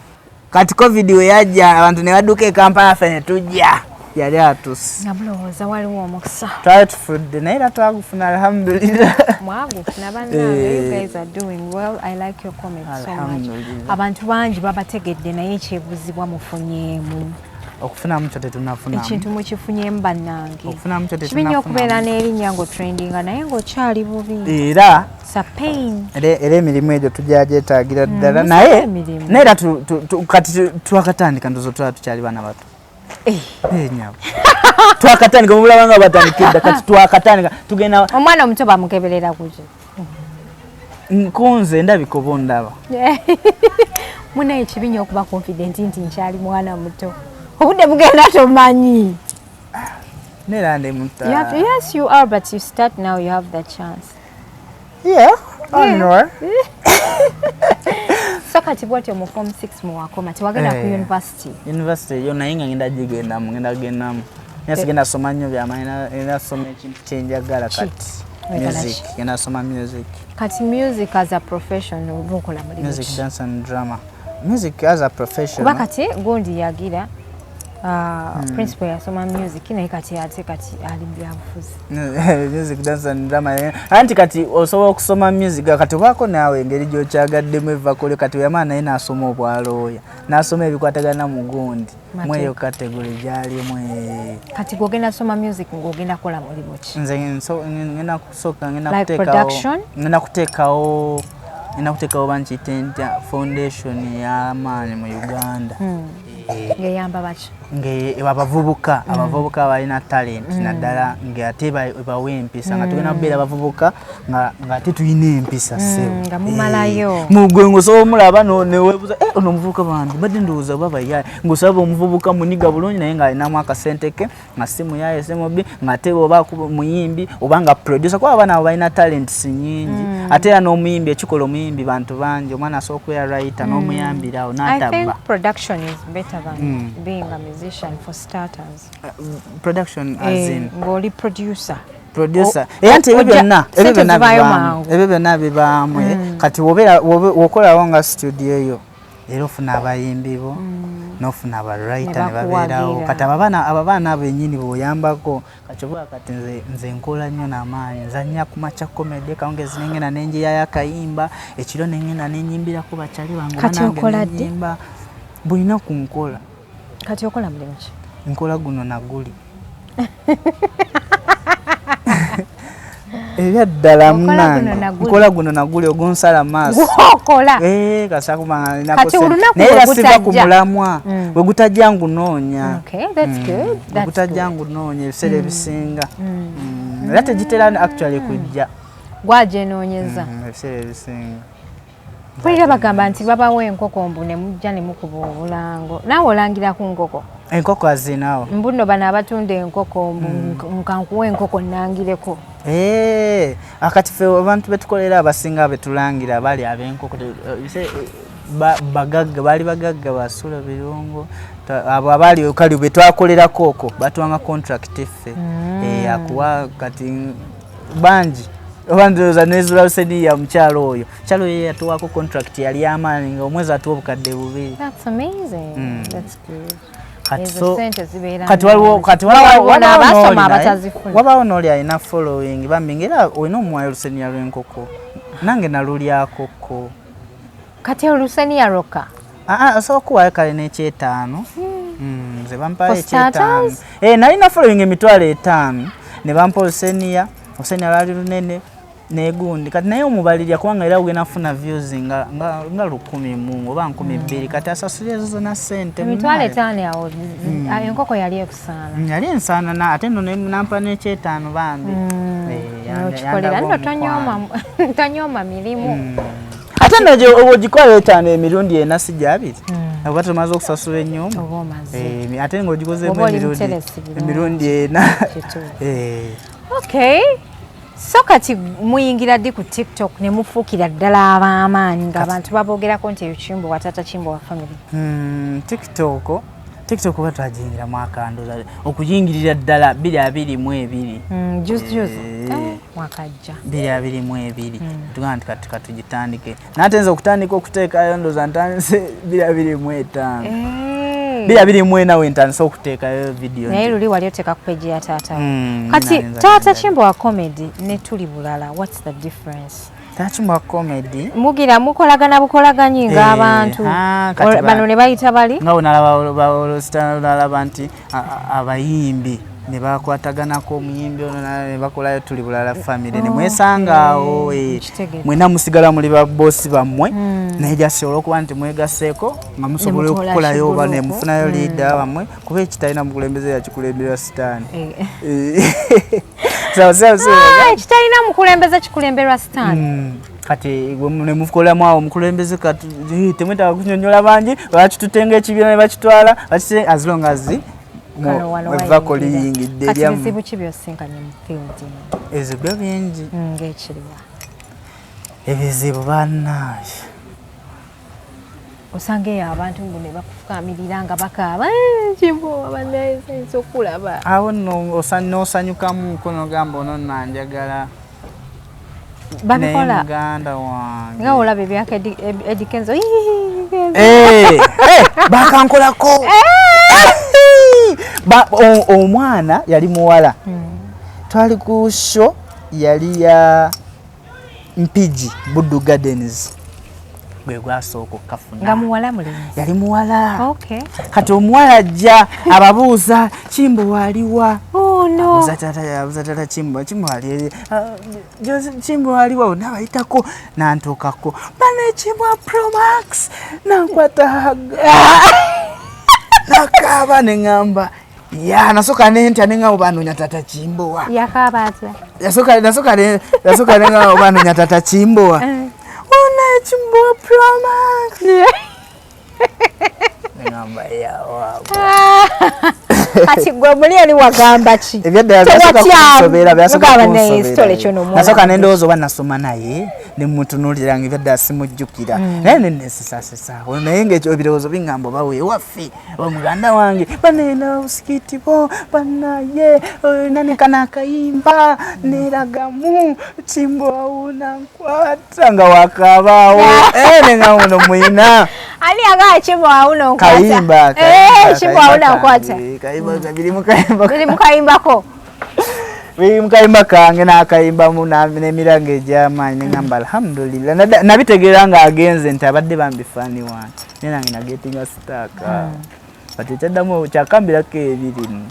kati covid we yajja abantu ne baduka e Kampala fene tujja yali atusi nabulowooza waliwo omukisa twali tufudde naye era twagufuna alhamdulillah mwagufuna bannange you guys are doing well. I like your comments so much. Abantu bangi babategedde naye ekyebuzibwa mufunyeemu okufunamu kyo tetunafuna ekintu mukifunyeemu bannange okufunamu kyo kibinya tetunafuna okubeera n'erinnya ng'otrendinga naye ng'okyali bubi era sa pain era emirimu egyo tujja gyetaagira ddala naye era kati twakatandika ndozo twala tukyali baana bato nyabo twakatandika mubulaba nga batandikidda kati twakatandika tugenda omwana omuto bamukeberera kuki nkunze ndabika oba ondaba munaye ekibinya okuba confident nti nkyali mwana muto obudde bugenda tomanyi nera ndi muta yes you are but you start now you have that chance I know so kati bwati mu form 6 mu wakoma tewagenda ku university yo naye nga ngenda gendamu nasigenda soma nnyo byamaanyi era soma ekintu kyenjagala kati music ngenda soma music kati music as a profession obukola mulimu music dance and drama music as a profession kuba kati gondi yagira principal yasoma music naye kati ali byabufuzi music dance and drama anti kati osobola okusoma music kati wako naawe engeri gy'okyagaddemu evakole kati yamaana naye n'asoma obwalooya n'asoma ebikwatagana mu gundi mweyo kategori gyalimu kati gwogenda soma music ng'ogenda kola mulimu ki nze ngenda kusooka ngenda kuteekawo bankiyita ntya foundation y'amaanyi mu Uganda ngeyamba baki abavubuka balina talent naddala ng'ate bawa empisa nga tugenda kubeera abavubuka nga tetulina empisa nga mumalayo mugwengo osobola omulaba neweebuuza ono omuvubuka bantu badde ndowooza oba bayaye ng'osaba omuvubuka muniga bulungi naye ng'alinamu akasente ke nga si muyaye semubi ng'ate oba muyimbi oba nga producer kuba abaana abo balina talent si nyingi ate era n'omuyimbi ekikola omuyimbi bantu bangi omwana asobola okubeera writer n'omuyambirawo n'atabba. I think production is better than being a musician for starters. Production as in ngoli producer anti ebyo byonna bibaamu kati wokolawo nga studio eyo era ofuna abayimbi bo n'ofuna abalwriter ne babeerawo kati ababaana abo ennyini bw'oyambako kakyobwa kati nze nkola nnyo n'amaanyi nzannya ku maca comedy kawungezi nengenda nenjiyayo akayimba ekiro nengenda nenyimbirako bakyali bange banange nenyimba bulina ku nkola kati okola mulimu ki nkola guno naguli ebyaddala munange nkola guno naguli ogunsala maaso naye era siva ku mulamwa we gutajja ngunoonya gutajja ngunoonya ebiseera ebisinga era tegitera actually kujja gwagenoonyeza ebiseera ebisinga mpulira bagamba nti babawo enkoko mbu ne mujja ne mukuba obulango naawe olangira ku nkoko enkoko azinaawo mbuno bano abatunda enkoko nkankuwa enkoko nangireko akati ffe abantu betukolera abasinga betulangira bali ab'enkoko bagagga baali bagagga basula birungo abo abaali kali betwakolerako okwo batuwanga contract ffe akuwa kati bangi obandoza nezula Luseniya mukyalo oyo kyalo ye yatuwako contract yali amaanyi nga omwezi atuwa obukadde 2. That's amazing. That's good. Kati waliwo n'oli alina following bambi ngera olina omuwayo Luseniya lw'enkoko nange nalulyakoko kati Luseniya lwokka osobola okuwayo kale n'ekyetaano nze bampayo ekyetaano nalina following emitwalo 5 ne bampa Luseniya lwali lunene negundi kati naye omubalirya kubanga era ugenda funa views nga 100 oba 200 kati asasulira ezo zonna ssente emitwalo 5 awo enkoko yali ekusaana yali ensaana ate nno nampa n'ekyetaano bambi okikolera nno tonyooma mirimu ate nno ogikola etaano emirundi ena si gyabiri oba tomaze okusasula ennyumba ate ng'ogikozeemu emirundi ena okay so kati muyingira ddi ku TikTok ne mufuukira ddala ab'amaanyi ng'abantu baboogerako nti Chimbo wa Taata Chimbo wa family TikTok oba twagiyingira mwaka ndoza okuyingirira ddala 2022 juzi mwakajja 2022 tugamba nti kati katugitandike natenza okutandika okuteekayo ndoza ntandise 2025 2024 nawe ntandise okuteekayo video naye luli wali oteeka ku page ya taata kati taata Chimbo wa comedy ne tuli bulala what's the difference Chimbo wa comedy mugira mukolagana bukolaganyi ng'abantu bano ne bayita bali nga nalaba nti abayimbi ne bakwataganako omuyimbi ono ne bakolayo tuli bulala family ne mwesangaawo mwena musigala muli baboosi bammwe naye jasobola okuba nti mwegaseeko nga musobola okukolayo oba ne mufunayo leader bammwe kuba ekitalina mukulembeze yakikulemberera sitaani ekitalina mukulembeze kikulemberwa sitaani kati ne mukolamu awo mukulembeze kati temwetaaga kunyonyola bangi bakitutenga ekibiina ne bakitwala as long as vakoliyingidde kati bizibu ki byosinkanye mu field ebizibu bingi ng'ekiriwa ebizibu bannaye osanga eyo abantu ngo ne bakufukamirira nga bakaaba Chimbo banayinza okulaba awo n'osanyukamuko n'ogamba ono nanjagala babikola muganda wange nga olaba ebyaka edikenzo bakankolako omwana yali muwala twali ku show yali ya Mpigi Buddu Gardens gwe gwasooka okafuna nga muwala mulenzi yali muwala okay kati omuwala ajja ababuuza Chimbo waliwa no tata Chimbo wali Chimbo waliwa nabayitako nantuukako bane Chimbo Promax nankwata nakaba neŋŋamba nasoka nentya neŋŋamba banoonya tata Chimbo wa yakaba atya nasoka neŋŋamba banoonya tata Chimbo wa ona Chimbo Promax neŋŋamba yawa kati gwe muli ali wagamba ki nasooka nendowooza oba nasoma naye nemutunuulira nga ebyadde simujjukira naye nenesesasesaawo naye ngaebirowoozo biŋŋamba oba weewaffe oba muganda wange baneena obusikiti bo banaye nanekana akayimba neeragamu Chimbo awuuna nkwata nga wakabaawo neŋŋamba ono mwina ani agaa Chimbo awuuna nkwata kayimba Chimbo awuuna nkwata biri mukayimbako biri mukayimba kange n'akayimbamu n'emiranga egy'amaanyi neŋŋamba alhamdulillah nabitegeera nga agenze nti abadde bambifaani wange naye nange nagetinga sitaaka kati ekyaddamu kyakambirako ebirimu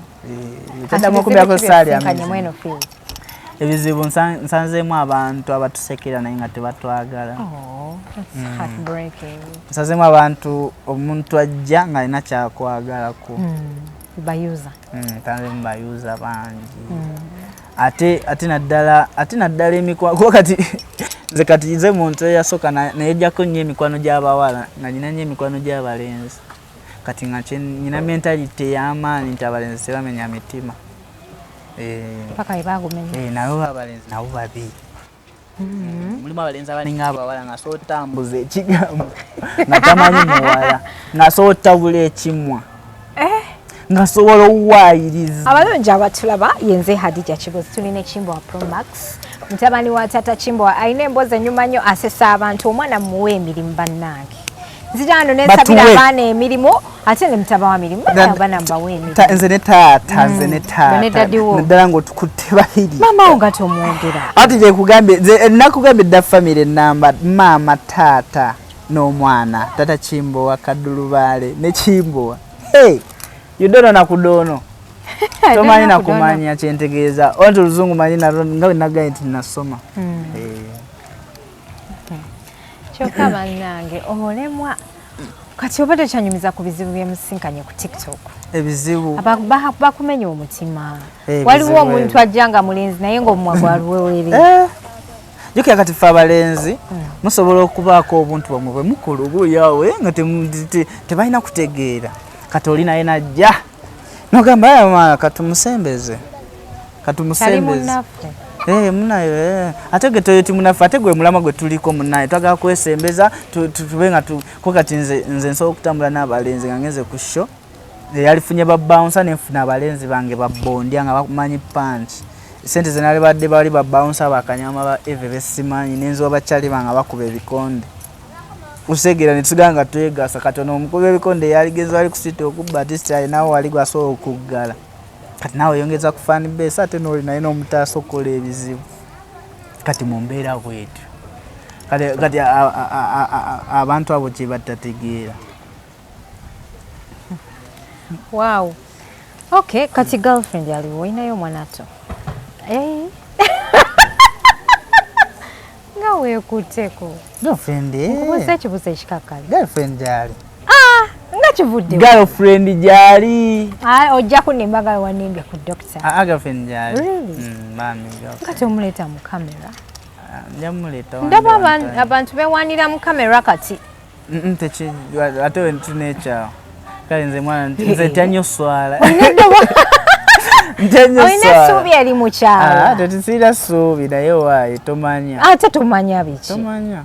ekyaddamu okumbirako saali ebizibu nsanzeemu abantu abatusekera naye nga tebatwagala nsanzeemu abantu omuntu ajja nga alina kyakwagalako nsanzeemu bayuza bangi ate naddala emikwano kuba kati nze kati nze muntu eyasooka nayejjako nnyo emikwano gy'abawala nga nyina nnyo emikwano gy'abalenzi kati nga nyina mentality ey'amaanyi nti abalenzi tebamenya mitima nabo abalenzi nabo babi mulimu abalenzi abalinga abawala nga sootambuza ekigambo nga tamanyi muwala nga sootabula ekimwa nga sobola okuwaayiriza abalungi abatulaba yenze Hadija Kigozi tulina Chimbo wa Promax mutabani wa tata Chimbo alina emboozi ennyuma nnyo asesa abantu omwana muwe emirimu bannange nzijano nesabira abaana emirimu ate ne mutaba wa mirimu abaana mbawe emirimu nze ne taata naddala ng'otukutte babiri mama wo nga tomwogera ati gyekugambye nakugambye dda famire enamba maama taata n'omwana tata Chimbo wa Kaddulubaale ne Chimbo wa yudono nakudono tomanyi nakumanya kyentegeeza onti oluzungu manyi nga bwe nagaye nti nasoma kyokka bannange olemwa kati oba tekyanyumiza ku bizibu byemusinkanye ku TikTok ebizibu bakumenya omutima waliwo omuntu ajja nga mulenzi naye ng'omumwa gwaliwewere jukira kati ffe abalenzi musobola okubaako obuntu bwamwe bwe mukola obuyawe nga tebalina kutegeera kati oli naye najja nogamba katumusembeze munaye ate ge toyoti munaffe ate gwe mulama gwe tuliko munaye twagala kwesembeza tube nga ko kati nze nsobola okutambula n'abalenzi nga ngenze ku show yalifunye babbounsa nenfuna abalenzi bange babbondya nga bamanyi punch sente ze nali badde bali ba bouncer bakanyama ba eve besimanyi nenzo abachali banga bakuba ebikonde usegera nituganga twegasa katono omukuba ebikonde yaligeza ali kusita okubba artist nawo wali gwaso okuggala kati nawe yongeza kufani base ate no olina ino omutaso kola ebizibu kati mumbeera bwetu kati abantu abo kye batategeera. Wow. Okay, kati girlfriend yaliwo inayo mwanato. Nga weekuteko. Girlfriend nkubuuza ekibuuzo ekikakali. Girlfriend gyali. Nga kivudde. Girlfriend gyali. Ojja kunimbaga wanimbye ku doctor. Girlfriend gyali. Mami girlfriend. Kati omuleeta mu kamera. Njamuleeta. Ndaba abantu bewanira mu kamera kati. Techi ate wentunekyawo. Kale nze mwana nze tyanyo swala. Oyina suubi eri mu kyalo. Tetusira suubi naye waayi tomanya. Ate tomanya biki. Tomanya.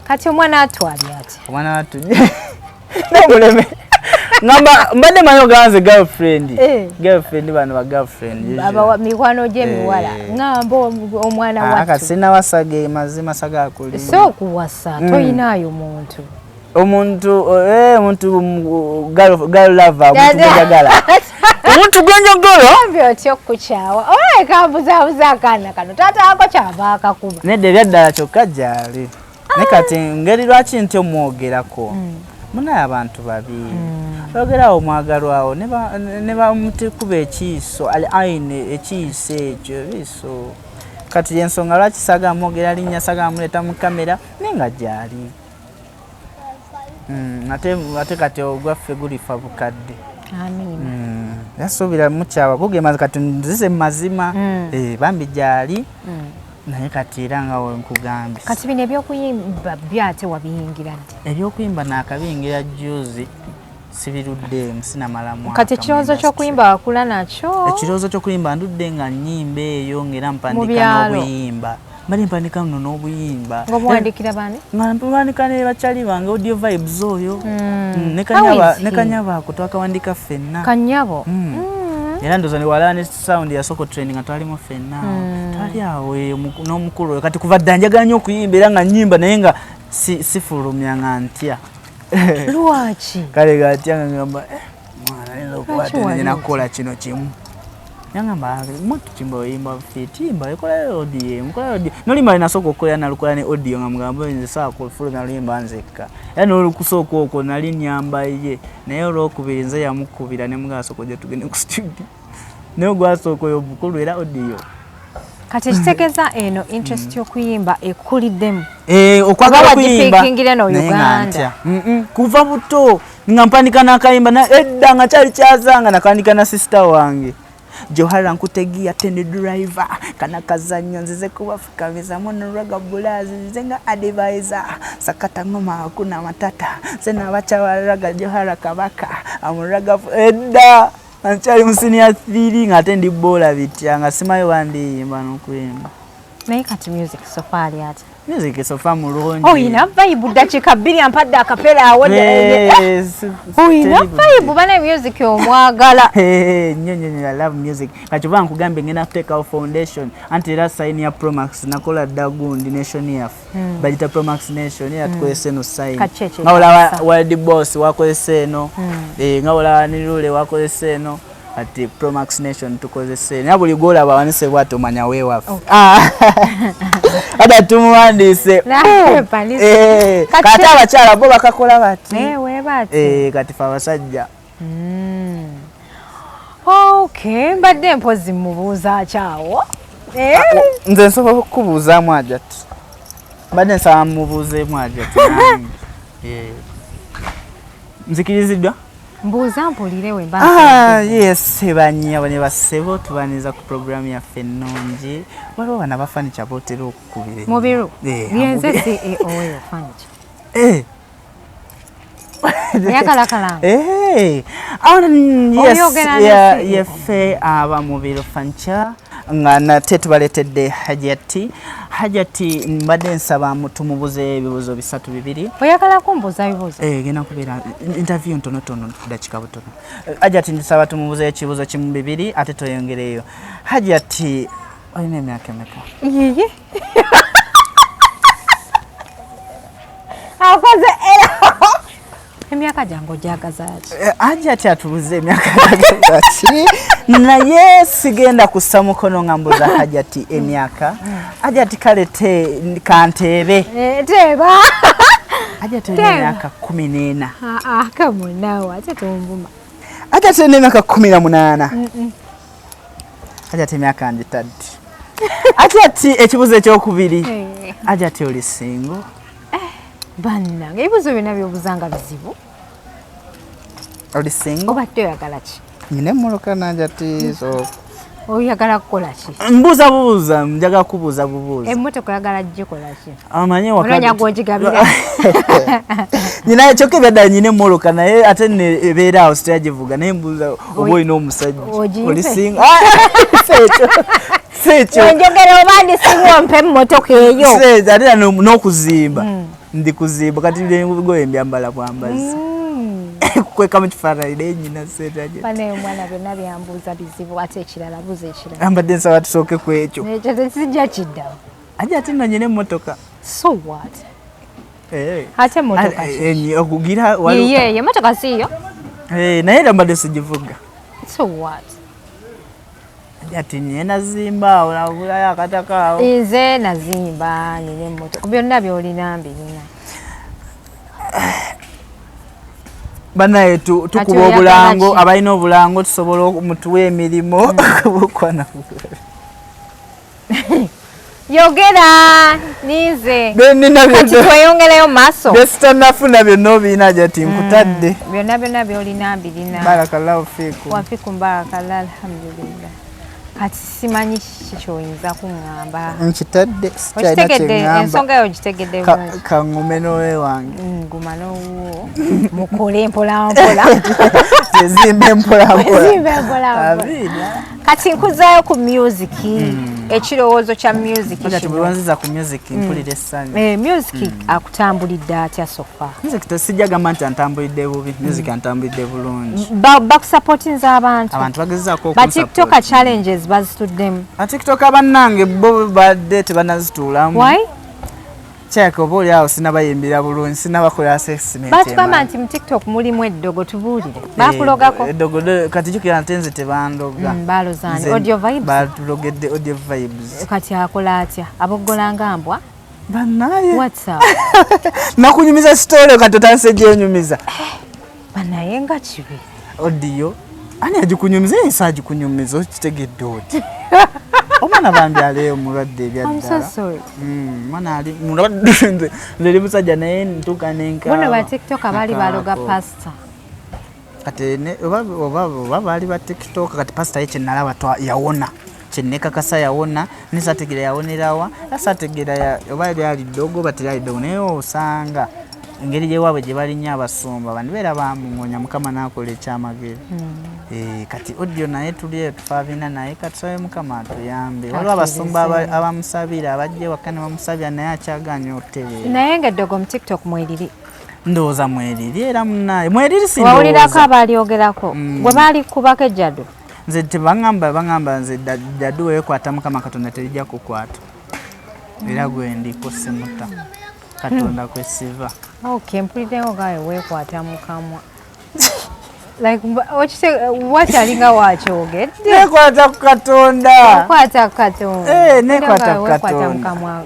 Kati omwana atwali ati. Omwana atuje. Nomuleme. Ngamba mbadde manyo ganze girlfriend. Girlfriend bano ba girlfriend. Aba mikwano gye miwala. Ngamba omwana watu. Akasina wasage mazima saga akuli. So kuwasa toyinayo muntu. Omuntu girl lover omuntu gajagala. Omuntu gwenjogolo ambyo tyo kukyawa. Oye kambuzabuza akaana kano taata ako kyava akakuba. Nedde byaddala kyokka gyali. Ne kati ngeri lwaki nti omwogerako. Munaye abantu babi. Oyogerawo omwagalwawo ne bamutikuba ekiiso aine ekiiso ekyo biso. Kati yensonga lwaki saga mwogera linnya saga muleeta mu kamera nenga gyali. Ate kati ogwaffe gulifa bukadde. Amin. Yasuubira mukyawa gugema kati nzize mazima. Bambi gyali. Naye kati era nga wenkugambye. Kati bino ebyokuyimba byate wabiyingira ddi? Ebyokuyimba nakabiyingira juzi sibirudde sinamala mwaka. Kati ekirowoozo ky'okuyimba wakula nakyo? Ekirowoozo ky'okuyimba ndudde nga nnyimba eyo ng'era mpandika n'obuyimba. Mbali mpandika nno n'obuyimba. Ng'omuwandikira bani? Nga mpandika ne bakyali bange audio vibes oyo. Ne Kanyabo ako twakawandika ffenna. Kanyabo? Era ndoza ne wala ne sound ya soko training nga twalimu ffenna. Twali awo n'omukulu kati kuva dda njagala nnyo okuyimba era nga nnyimba naye nga sifulumya nga ntya. Lwaki? Kale gatya nga ngamba mwana nina okukwata nakola kino kimu. Yangamba moto kimba oyimba fitimba ekola audio nolimba linasoko okola nalukola ne audio nga mugamba nze saa kufulumya luyimba nzekka. Era n'olukusooka okwo nali nnyamba ye naye olwokubiri nze yamukubira ne mugasoko gye tugende ku studio. Naye ogwasooka oyo bukulu era audio. Kati ekitegeeza eno interest y'okuyimba ekuliddemu. Okwagala okuyimba no Uganda. Kuva buto nga mpandika n'akayimba edda nga kyali kyazanga nakandika na sister wange. Johara nkutegia tende driver kana kazanyo nzize kubafukamiza mono raga bulazi nzize nga advisor sakata ngoma hakuna matata sena abacha raga Johara kabaka amuraga edda anchali musini ya 3 nga tendi bola bitya nga simayo bandi yimba nokuyimba. Naye kati music so far yata music so far mulungi. Ina vibe dakika 2 ampadde akapera awo. Ina vibe bana music omwagala. Nyo I love music. Kati banga kugambe ngena take our foundation anti era sign ya Promax nakola dagundi nation yaf. Bajita Promax nation ya tukwese no sign. Ngaola world boss wakwese no. Ngaola nilule wakwese no. Ati Promax nation tukozese nabuli gola bawanise bwato manya wewa. Ada tumuandise kati abakyala bo bakakola bati kati fa abasajja. Okay, mbadde mpozi mubuuza akyawo. Nze nsobola okubuuzaamu ajati. Mbadde nsaba mubuuzeemu ajati. Nzikiriziddwa? Mbuuza mpulire we mba. Yes, banyi abanye basebo tubaniza ku program ya ennungi. Waliwo bana bafanica botera okukubira. Mubiru. Byenze CEO yo fanica. Yakalakala. Yes, yefe aba mubiru fanica. nga nate tubaletedde Hajati mbadde nsaba tumubuze ebibuzo bisatu bibiri. Oyagala kumbuza ebibuzo? Gena kubeera interview ntono dakika butono. Hajati nsaba tumubuze ekibuzo kimu bibiri ate toyongereyo. Hajati oyina emyaka emeka? Yeye. Akoze emyaka jangu ojagaza ati. Hajati atubuze emyaka ati. Naye sigenda kussa mukono ngambuza Hajati emyaka. Hajati kalete kantebe. Teba. Hajati emyaka 14. Come on now, ate tumbuma. Hajati emyaka 18. Hajati emyaka njitadde. Hajati ekibuzo ekyokubiri. Hajati oli single. Bannange ebibuzo byonna byobuzanga bizibu. Oli single? Obadde oyagala ki? Nyine mmoloka Hajati so. Oyagala kukola ki? Mbuuza njagala kubuuza bubuuza. Emmotoka oyagala gikola ki? Amanyi wakati. Ononya gw'ogigabira. Nyina kyokka byadda nyine mmoloka naye ate ne ebeera awo sitagivuga naye mbuuza oba olina omusajja. Oli single? Sekyo. Njogera oba ndi single mpe emmotoka eyo. Sekyo ate n'okuzimba. Ndi kuzimba kati bigoye mbyambala bwambazi. Kweka mu kifaananyi naye nyina sente. Bane omwana byonna byambuuza bizibu ate ekirala buuza ekirala. Ambadde nsaba tusooke ku ekyo. Ekyo tesijja kiddawo. Hajati nno nyina emmotoka. So what? Ate emmotoka ki? Okugira Ye emmotoka siiyo? Naye era mbadde sigivuga. So what? Hajati nyine nazimba olabulayo akataka awo. Nze nazimba nina emmotoka byonna byolina mbirina. Banaye tukuba obulango abalina obulango tusobola mutuwa emirimu kubukwana. Yogera nize. Kati tweyongerayo maaso. Besitanafuna byonna obiina Hajati nkutadde. Byonna byolina mbirina. Barakallahu fiikum. Wafikum barakallah alhamdulillah. Kati simanyi kikyoyinza kuŋŋamba. Nkitadde okitegedde ensonga yo ogitegedde bulungi. Kaŋŋume n'owe wange. Nguma n'owuwo mukole mpolampola. Tezimbe mpolampola. Kati nkuzaayo ku music. Ekirowoozo kya music kino. Bwe wanziza ku music mpulira essanyu. Music akutambulidde atya sofa? Music tesijjagamba nti antambulidde bubi. Music antambulidde bulungi. Bakusupportinza abantu. Abantu bagezaako okunsupporta. Ba TikTok challenges bazituddemu. TikTok bannange bo badde tebanazituulamu. Why? Kyeka oba oli awo sinabayimbira bulungi sinabakola assessment. Batugamba nti mu TikTok mulimu eddogo tubuulire. Bakulogako? Eddogo kati jjukira nti nze tebandoga. Balozaani audio vibes? Batulogedde audio vibes. Kati akola atya? Aboggola nga mbwa? Bannaye. What's up? Nakunyumiza story kati otandise gyenyumiza. Bannaye nga kibi. Audio. Ani agikunyumiza ensi agikunyumiza okitegedde oti. Omwana bambi ali omulwadde ebyaddala. I'm so sorry. Mwana ali mulwadde nze musajja naye ntuuka nenka. Bono ba TikTok abali baloga pastor. Kati oba baali ba TikTok kati pastor ye kyenalaba yawona. Kyennekakasa yawona nesategeera yawonerawa asategeera oba lyali ddogo bateryali ddogo naye osanga engeri gyewaabwe gye balinnya abasumba bandibeera bamungonya Mukama n'akola ekyamagero. Kati audio naye tuli tufaabina naye katusabe Mukama atuyambe. Waliwo abasumba abamusabira abajja waka ne bamusabira naye akyagaanya okutereera. Naye nga eddogo mu TikTok mweriri. Ndowooza mweriri era munnaye mweriri si wawulirako abalyogerako gwe baali kubako ejjado. Nze bangamba nze Jadu weekwata Mukama Katonda terijja kukwata. Era gwe ndiko simuta. Katonda kwesiva. Okay, mpuliddeyo gawe weekwata mukamwa. Like what alinga wakyogedde? Nekwata ku Katonda. Nekwata ku Katonda. Nekwata ku Katonda. Mukamwa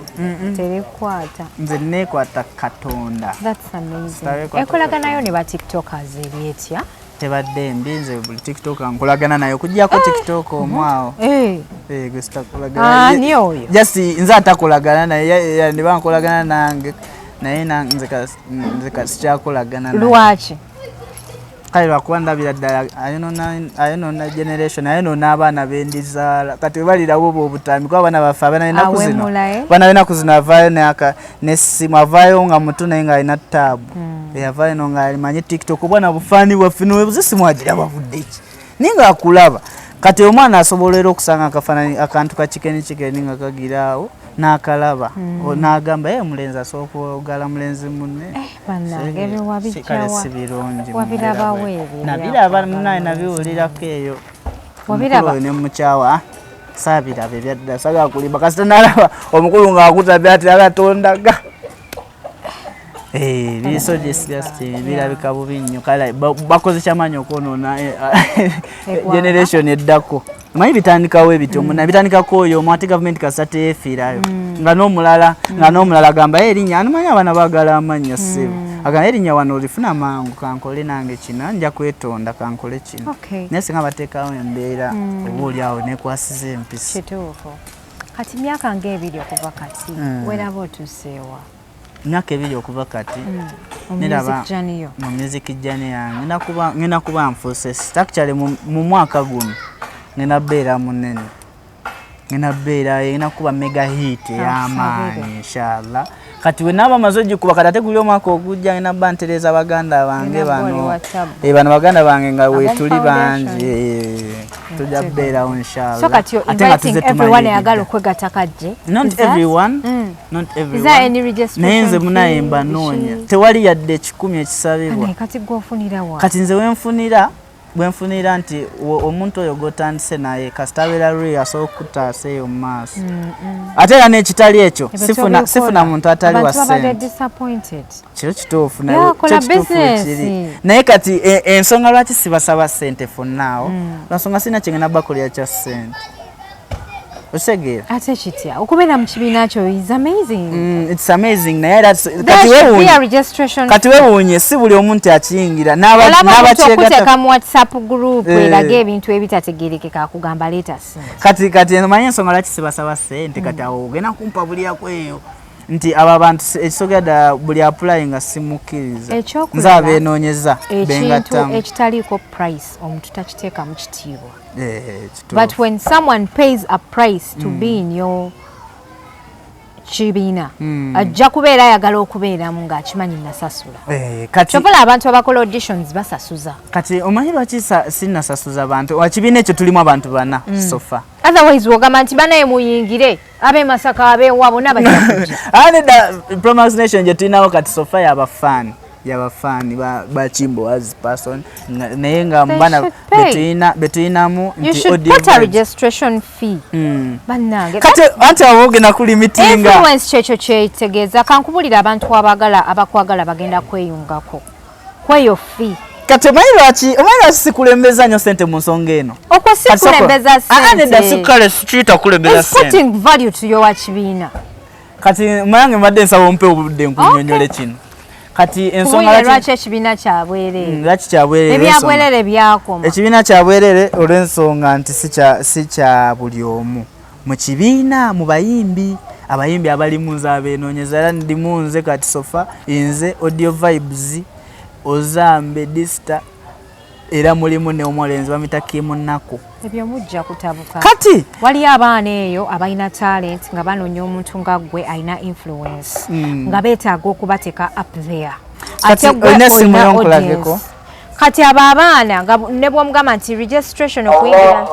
terikwata. Nze nekwata ku Katonda. That's amazing. Ekolaganayo ne ba TikTokers eri etya? Tebadde mbi nze buli TikTok nkolagana nayo kujjako TikTok omwawo. Gwe sitakolagana. Ni oyo. Just nze atakolagana naye ne bankolagana nange naye nze sikyakolagana naye. Lwaki? Kale lwakuba ndabira ddala ayonona generation ayonona abaana bendizaala kati webalirawo obwo obutambi kuba abaana baffe abaana b'ennaku zino avaayo n'essimu avaayo nga muto naye ng'alina taabu avaayo no ng'alimanye TikTok obwana bufaani bwaffe nobuzisimu agira bavudde ki naye ng'akulaba kati omwana asobolera okusanga akafanani akantu ka chicken nga kagiraawo n'akalaba n'agamba mulenzi asooka ogala mulenzi munne bannange kale si birungi wabirabawo ebyo nabiraba naye nabiwulirako eyo wabiraba ne mukyawa saabiraba ebyadda saga kulimba kasita nalaba omukulu ng'akutabya ati agatondaga biso disgusting birabika bubi nnyo kale bakoze kyamaanyi okwonoona generation eddako manyi bitandikawo ebityo bitandikako oyo omu ate gavumenti kasita teyefiirayo nga n'omulala agamba erinnya animanyi abaana baagala amannya ssebo agamba erinnya wano olifuna mangu kankole nange kino nja kwetonda kankole kino naye singa bateekawo embeera oba oliawo nekwasiza empisi kituufu kati myaka ng'ebiri okuva kati weraba otuuseewa myaka ebiri okuva kati mu music journey yange ngenda kuba nfuuse actually mu mwaka guno ngenda beera munene ngenda kuba mega hit ey'amaanyi inshallah kati we naaba maze ogikuba kati ate guli omwaka ogujja ngenda bba ntereeza baganda bange bano baganda bange nga weetuli bangi tujja beerawo inshallah so kati you're inviting everyone ayagala okwegatta kajje not everyone naye nze munayemba noonya tewali yadde 10 ekisabibwa kati gwofunira wa kati nze bwenfunira nti omuntu oyo gotandise naye kasita abeera lwe asobola okutaaseeyo mu maaso ate era n'ekitali ekyo sifuna muntu atali wa ssente kiro kituufu naye kati ensonga lwaki sibasaba ssente fonnaawo lwansonga sirina kyengenda bakolera kya ssente osegeera ate kitya okubeera mu kibiina kyo is amazing it's amazing naye kati weewuunye si buli omuntu akiyingira n'abakuteeka mu whatsapp group eraga ebintu ebitategerekeka akugamba leeta ssente kati manyi ensonga lwaki sibasaba ssente kati awo ogenda kumpa bulyako eyo nti abo abantu ekisogera buli apply nga simukkiriza nze abeenoonyeza ekintu ekitaliiko price omuntu takiteeka mu kitiibwa but when someone pays a price to be in your kibiina ajja kubeera ayagala okubeeramu ng'akimanyi nasasula kyobola abantu abakola auditions basasuza kati omanyi lwaki sinasasuza bantu wakibiina ekyo tulimu abantu bana sofa otherwise wogamba nti banaye muyingire ab'e Masaka ab'ewa bonna bajja kujja aneda Promax Nation gye tulinawo kati sofa y'abafaani ba Kimbo as person naye nga mbana betuyinamu nti audio registration fee bannange kati anti abogena kulimitinga influence kyekyo kyekitegeeza kankubulira abantu abakwagala bagenda kweyungako kweyo fee kati omanyi lwaki sikulembeza nnyo ssente mu nsonga eno okwo sikulembeza ssente putting value to your kibiina kati mayange mbadde nsaba ompe obudde nkunyonyole kino kati ensonga lwaki ekibiina kyabwerere lwaki kyabwerere ebyabwerere byakoma ekibiina kyabwerere olw'ensonga nti si kya buli omu mu kibiina mu bayimbi abayimbi abalimu nze abeenoonyeza era ndimu nze kati sofa nze audio vibes ozambe dista era mulimu ne omulenzi bamita Kimunako ebyo mujja kutabuka kati wali abaana eyo abalina talent nga banoonya omuntu nga ggwe alina influence nga beetaaga okubateeka up there ate gwe olina audience kati abo abaana ne bwomugamba nti registration okuyingira